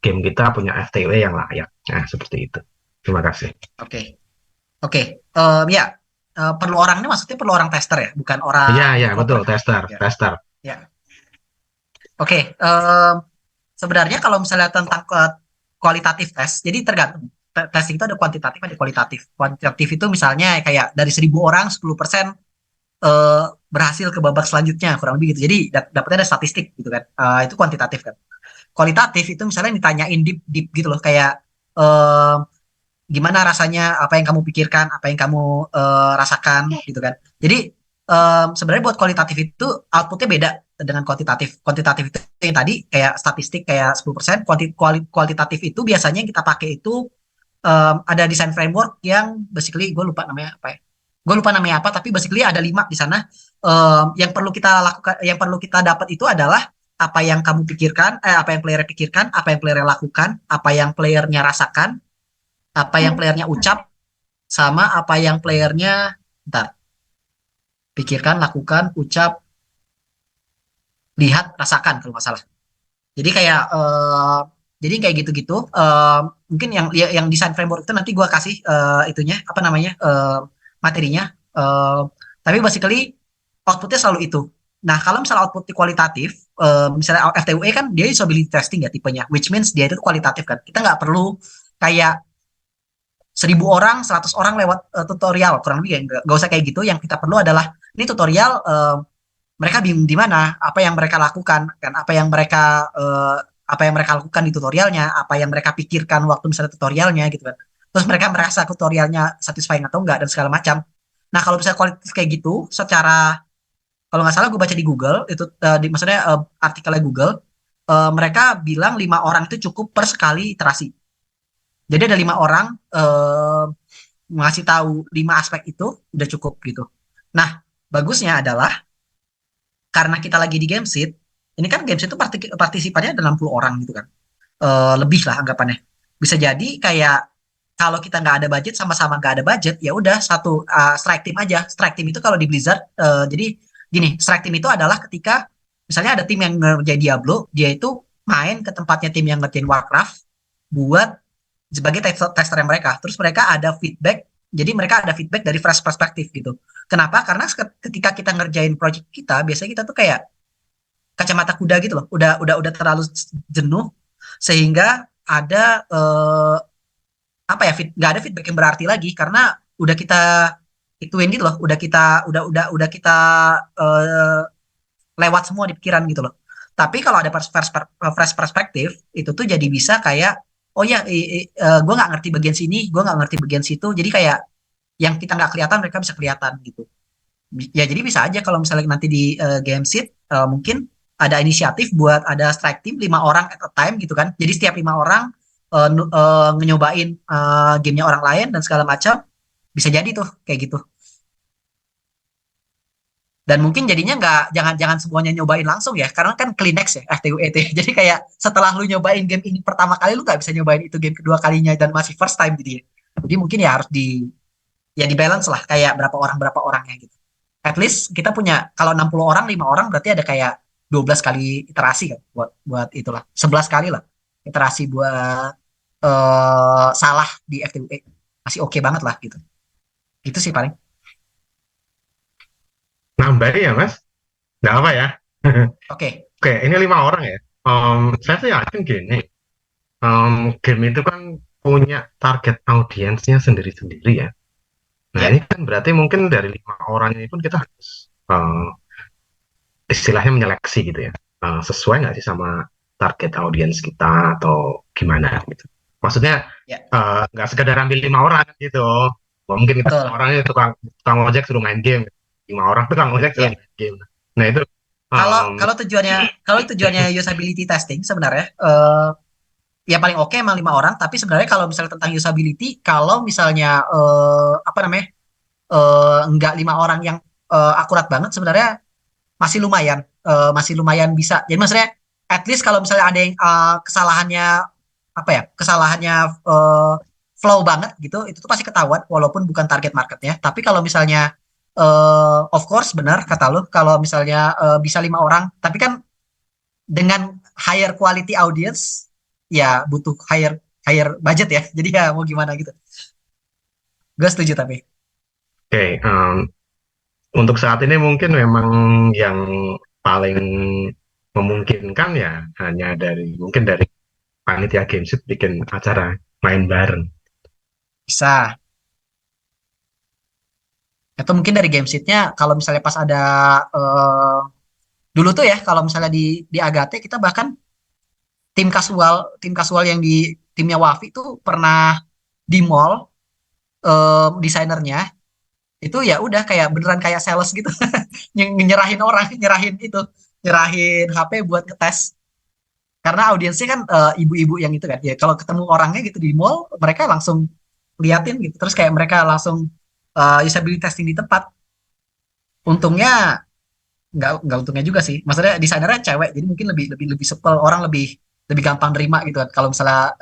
game kita punya FTW yang layak. Nah seperti itu. Terima kasih. Oke. Oke. Ya. Perlu orang ini maksudnya perlu orang tester ya, bukan Iya, orang iya, betul, developer. tester, Ya. tester. Ya. Oke. Sebenarnya kalau misalnya tentang kualitatif tes, jadi tergantung. Testing itu ada kuantitatif, ada kualitatif. Kuantitatif itu misalnya kayak dari 1.000 orang 10% berhasil ke babak selanjutnya, kurang lebih gitu. Jadi dapetnya ada statistik gitu kan. Itu kuantitatif kan. Kualitatif itu misalnya ditanyain deep deep gitu loh, kayak eh, gimana rasanya, apa yang kamu pikirkan, apa yang kamu rasakan gitu kan. Jadi sebenarnya buat kualitatif itu outputnya beda dengan kuantitatif. Kuantitatif itu yang tadi kayak statistik kayak 10%. Kualitatif itu biasanya yang kita pakai itu ada design framework yang basically gue lupa namanya apa ya. Gue lupa namanya apa, tapi basically ada 5 di sana. Yang perlu kita lakukan, yang perlu kita dapat itu adalah apa yang kamu pikirkan, apa yang player pikirkan, apa yang player lakukan, apa yang playernya rasakan, apa yang playernya ucap, sama apa yang playernya, bentar, pikirkan, lakukan, ucap, lihat, rasakan kalau nggak salah. Jadi kayak jadi kayak gitu-gitu. Mungkin yang design framework itu nanti gua kasih itunya apa namanya materinya. Tapi basically outputnya selalu itu. Nah kalau misalnya outputnya kualitatif, misalnya FTUE kan dia usability testing ya tipenya, which means dia itu kualitatif kan. Kita nggak perlu kayak 1.000 orang, 100 orang lewat tutorial, kurang lebih ya, nggak usah kayak gitu. Yang kita perlu adalah ini tutorial, mereka bingung di mana, apa yang mereka lakukan, kan apa yang mereka lakukan di tutorialnya, apa yang mereka pikirkan waktu misalnya tutorialnya gitu kan. Terus mereka merasa tutorialnya satisfying atau enggak dan segala macam. Nah kalau misalnya kualitas kayak gitu, secara kalau nggak salah gue baca di Google itu maksudnya artikelnya Google, mereka bilang 5 orang itu cukup per sekali iterasi. Jadi ada 5 orang ngasih tahu 5 aspek itu udah cukup gitu. Nah, bagusnya adalah karena kita lagi di game sheet, ini kan game sheet itu partisipannya ada 60 orang gitu kan. Lebih lah anggapannya. Bisa jadi kayak kalau kita nggak ada budget, sama-sama nggak ada budget, ya udah satu strike team aja. Strike team itu kalau di Blizzard, jadi gini, strike team itu adalah ketika misalnya ada tim yang ngerjain Diablo, dia itu main ke tempatnya tim yang ngerjain Warcraft buat sebagai tester mereka. Terus mereka ada feedback, jadi mereka ada feedback dari fresh perspektif gitu. Kenapa? Karena ketika kita ngerjain project kita, biasanya kita tuh kayak kacamata kuda gitu loh. Udah terlalu jenuh sehingga ada apa ya, nggak ada feedback yang berarti lagi karena udah kita ituin gitu loh, udah kita eh, lewat semua di pikiran gitu loh. Tapi kalau ada fresh perspektif itu tuh jadi bisa kayak oh ya, gue nggak ngerti bagian sini, gue nggak ngerti bagian situ, jadi kayak yang kita nggak kelihatan mereka bisa kelihatan gitu. Ya jadi bisa aja kalau misalnya nanti di game sheet mungkin ada inisiatif buat ada strike team 5 orang at a time gitu kan. Jadi setiap 5 orang nyobain gamenya orang lain dan segala macam, bisa jadi tuh kayak gitu. Dan mungkin jadinya nggak, jangan semuanya nyobain langsung ya, karena kan Kleenex ya FTUET. Jadi kayak setelah lu nyobain game ini pertama kali, lu nggak bisa nyobain itu game kedua kalinya dan masih first time gitu ya. Jadi mungkin ya harus di balance lah, kayak berapa orangnya gitu. At least kita punya, kalau 60 orang 5 orang berarti ada kayak 12 kali iterasi kan, buat itulah 11 kali lah iterasi buat salah di FTUE, masih oke banget lah gitu. Itu sih paling. Nambah ya Mas? Nggak apa ya? Oke. Oke, ini 5 orang ya. Saya sih yakin gini, game itu kan punya target audiensnya sendiri-sendiri ya. Nah Ya, ini kan berarti mungkin dari 5 orang ini pun kita harus istilahnya menyeleksi gitu ya. Sesuai nggak sih sama target audiens kita atau gimana gitu. Maksudnya ya, nggak sekedar ambil 5 orang gitu. Mungkin kita betul. 5 orang itu tukang, tukang ojek suruh main game. 5 orang tukang ojek suruh Ya. main game. Nah itu Kalau em, kalau tujuannya usability testing sebenarnya ya paling oke emang 5 orang, tapi sebenarnya kalau misalnya tentang usability, kalau misalnya apa namanya nggak 5 orang yang akurat banget sebenarnya masih lumayan bisa. Jadi maksudnya at least kalau misalnya ada yang kesalahannya apa ya kesalahannya eh, flow banget gitu, itu tuh pasti ketahuan walaupun bukan target marketnya. Tapi kalau misalnya of course benar kata lu, kalau misalnya bisa 5 orang, tapi kan dengan higher quality audience ya butuh higher higher budget ya. Jadi ya mau gimana gitu. Gue setuju tapi. oke, untuk saat ini mungkin memang yang paling memungkinkan ya hanya dari mungkin dari panitia Gamesit bikin acara main bareng. Bisa. Atau mungkin dari game sheet-nya kalau misalnya pas ada eh, dulu tuh ya kalau misalnya di Agate kita bahkan tim kasual yang di timnya Wafi tuh pernah di mall desainernya itu ya udah kayak beneran kayak sales gitu nyerahin orang nyerahin HP buat ngetes karena audiensnya kan ibu-ibu yang itu kan ya kalau ketemu orangnya gitu di mall mereka langsung liatin gitu terus kayak mereka langsung usability testing di tempat. Untungnya nggak untungnya juga sih, maksudnya desainernya cewek jadi mungkin lebih lebih lebih supel, orang lebih lebih gampang nerima gitu kan. Kalau misalnya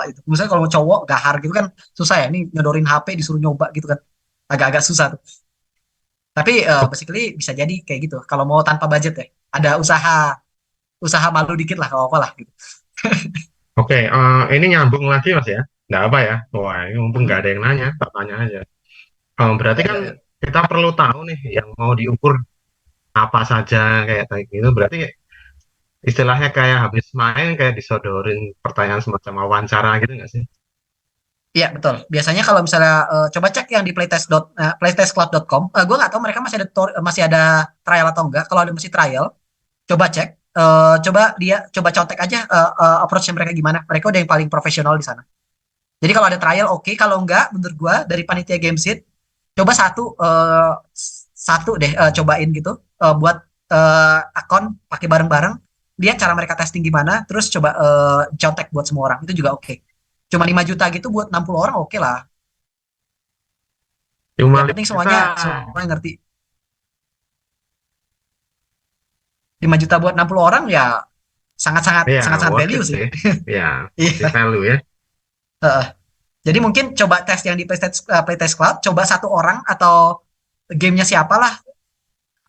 itu misalnya kalau cowok gahar gitu kan susah ya, nih nyodorin HP disuruh nyoba gitu kan, agak-agak susah tuh. Tapi basically bisa jadi kayak gitu kalau mau tanpa budget ya, ada usaha usaha malu dikit lah kalau apa lah gitu. Oke, ini nyambung lagi Mas ya. Nggak apa ya. Wah, ini mumpung nggak Hmm. ada yang nanya, tak tanya aja. Berarti Ya, kan ya, ya. kita perlu tahu nih yang mau diukur apa saja kayak gitu. Berarti istilahnya kayak habis main kayak disodorin pertanyaan semacam wawancara gitu nggak sih? Iya betul. Biasanya kalau misalnya coba cek yang di playtestclub.com. Gue nggak tahu mereka masih ada trial atau enggak. Kalau ada masih trial, coba cek. Coba contek aja approach mereka gimana. Mereka udah yang paling profesional di sana. Jadi kalau ada trial oke. Kalau enggak, menurut gue dari panitia Gamesit, coba satu deh cobain gitu buat akun pakai bareng-bareng. Lihat cara mereka testing gimana. Terus coba contek buat semua orang. Itu juga oke. Cuma 5 juta gitu buat 60 orang oke lah. Cuma Yang 5 penting juta. semuanya ngerti. 5 juta buat 60 orang ya sangat-sangat Ya, sangat-sangat worth value it sih. sih. Ya, masih Iya. value ya. Heeh. Jadi mungkin coba tes yang di Playtest Cloud, coba satu orang atau gamenya siapa lah,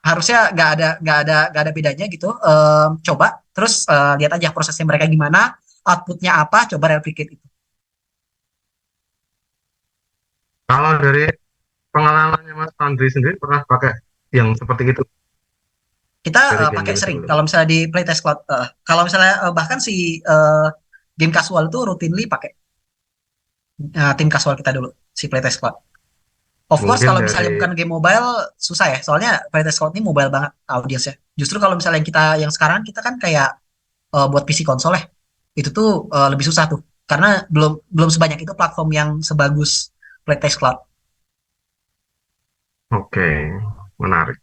harusnya nggak ada bedanya gitu. Coba terus lihat aja prosesnya mereka gimana, outputnya apa, coba replicate itu. Kalau dari pengalamannya Mas Andri sendiri pernah pakai yang seperti itu Kita dari pakai game-game sering sebelumnya? kalau misalnya di Playtest Cloud. Kalau misalnya bahkan si game casual itu routinely pakai tim casual kita dulu si Playtest Cloud. Of course Mungkin kalau misalnya dari bukan game mobile susah ya, soalnya Playtest Cloud ini mobile banget audiensnya. Justru kalau misalnya yang kita yang sekarang kita kan kayak buat PC konsol ya, itu tuh lebih susah tuh, karena belum belum sebanyak itu platform yang sebagus Playtest Cloud. oke, menarik.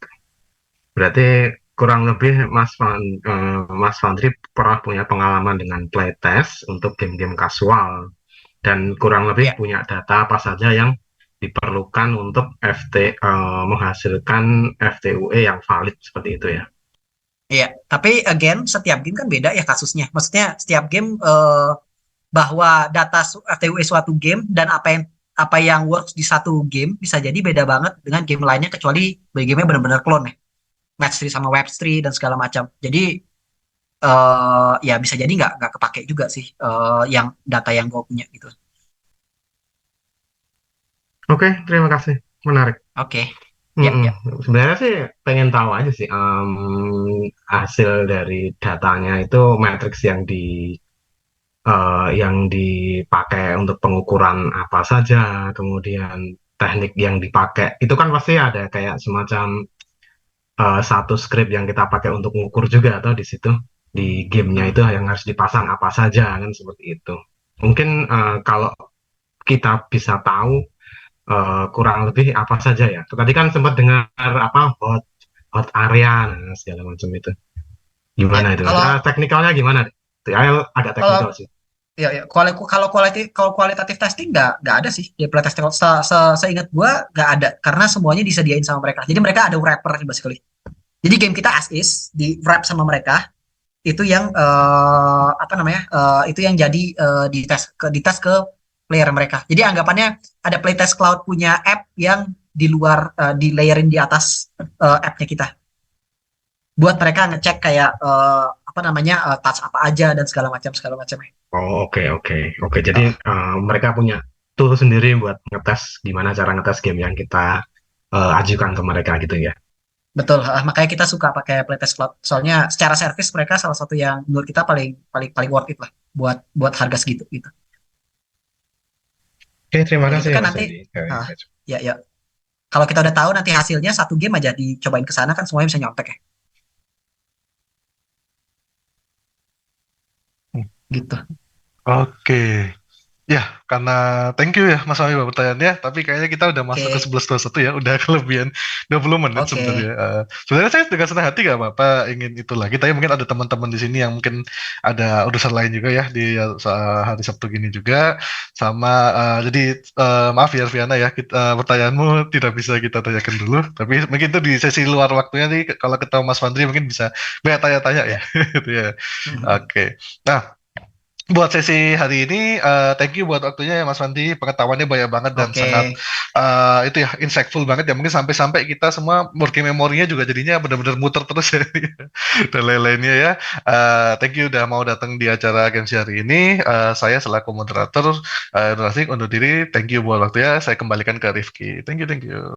Berarti kurang lebih Mas Fandri pernah punya pengalaman dengan playtest untuk game-game kasual dan kurang lebih Ya, punya data apa saja yang diperlukan untuk menghasilkan FTUE yang valid seperti itu ya. iya. Tapi again setiap game kan beda ya kasusnya. Maksudnya setiap game bahwa data FTW suatu game dan apa yang works di satu game bisa jadi beda banget dengan game lainnya, kecuali bagi gamenya benar-benar clone ya, match 3 sama web 3 dan segala macam. Jadi ya bisa jadi nggak kepake juga sih yang data yang gue punya gitu. Oke, terima kasih. Menarik. Oke. Ya, Mm-mm. ya. Sebenarnya sih pengen tahu aja sih hasil dari datanya itu matriks yang dipakai untuk pengukuran apa saja, kemudian teknik yang dipakai itu kan pasti ada kayak semacam satu script yang kita pakai untuk mengukur juga atau di situ di gamenya Hmm. itu yang harus dipasang apa saja kan seperti itu. Mungkin kalau kita bisa tahu kurang lebih apa saja ya. Tadi kan sempat dengar apa hot area nah, segala macam itu. Ya, Gimana itu? Teknikalnya gimana? Agak kalau teknikal sih. ya, ya. Kalau kualitatif testing nggak ada sih di playtesting. Seingat gua nggak ada karena semuanya disediain sama mereka. Jadi mereka ada wrapper basically. Jadi game kita as is di wrap sama mereka itu yang apa namanya itu yang jadi dites ke player mereka. Jadi anggapannya ada playtest cloud punya app yang di luar di layerin di atas appnya kita buat mereka ngecek kayak apa namanya touch apa aja dan segala macam. Oh, oke, oke, oke. Jadi Uh, mereka punya tool sendiri buat ngetes gimana cara ngetes game yang kita ajukan ke mereka gitu ya. Betul, makanya kita suka pakai playtest cloud. Soalnya secara service mereka salah satu yang menurut kita paling paling paling worth it lah buat buat harga segitu gitu. Oke, terima Dan itu kasih kan Mas nanti Edi. ya ya kalau kita udah tahu nanti hasilnya satu game aja dicobain ke sana kan semuanya bisa nyontek ya gitu. Oke. Ya, karena thank you ya Mas Fahmi buat pertanyaannya, tapi kayaknya kita udah masuk ke Oke, 11:21 ya, udah kelebihan 20 menit oke. sebenarnya. Sebenarnya saya dengan senang hati gak apa-apa ingin itu lagi, tapi mungkin ada teman-teman di sini yang mungkin ada urusan lain juga ya di hari Sabtu gini juga. Sama jadi maaf ya Arviana ya, pertanyaanmu tidak bisa kita tanyakan dulu, tapi mungkin itu di sesi luar waktunya nih kalau ketemu Mas Fandri mungkin bisa banyak tanya-tanya ya. Ya. Gitu ya. Mhm. Oke. Nah, buat sesi hari ini, thank you buat waktunya ya Mas Fandi. Pengetahuannya banyak banget dan Oke, sangat itu ya insightful banget ya. Mungkin sampai-sampai kita semua working memorinya juga jadinya benar-benar muter terus ya dan lain-lainnya ya. Thank you udah mau datang di acara Games hari ini. Saya selaku moderator Nur Asik undur diri. Thank you buat waktunya. Saya kembalikan ke Rifki. Thank you, thank you.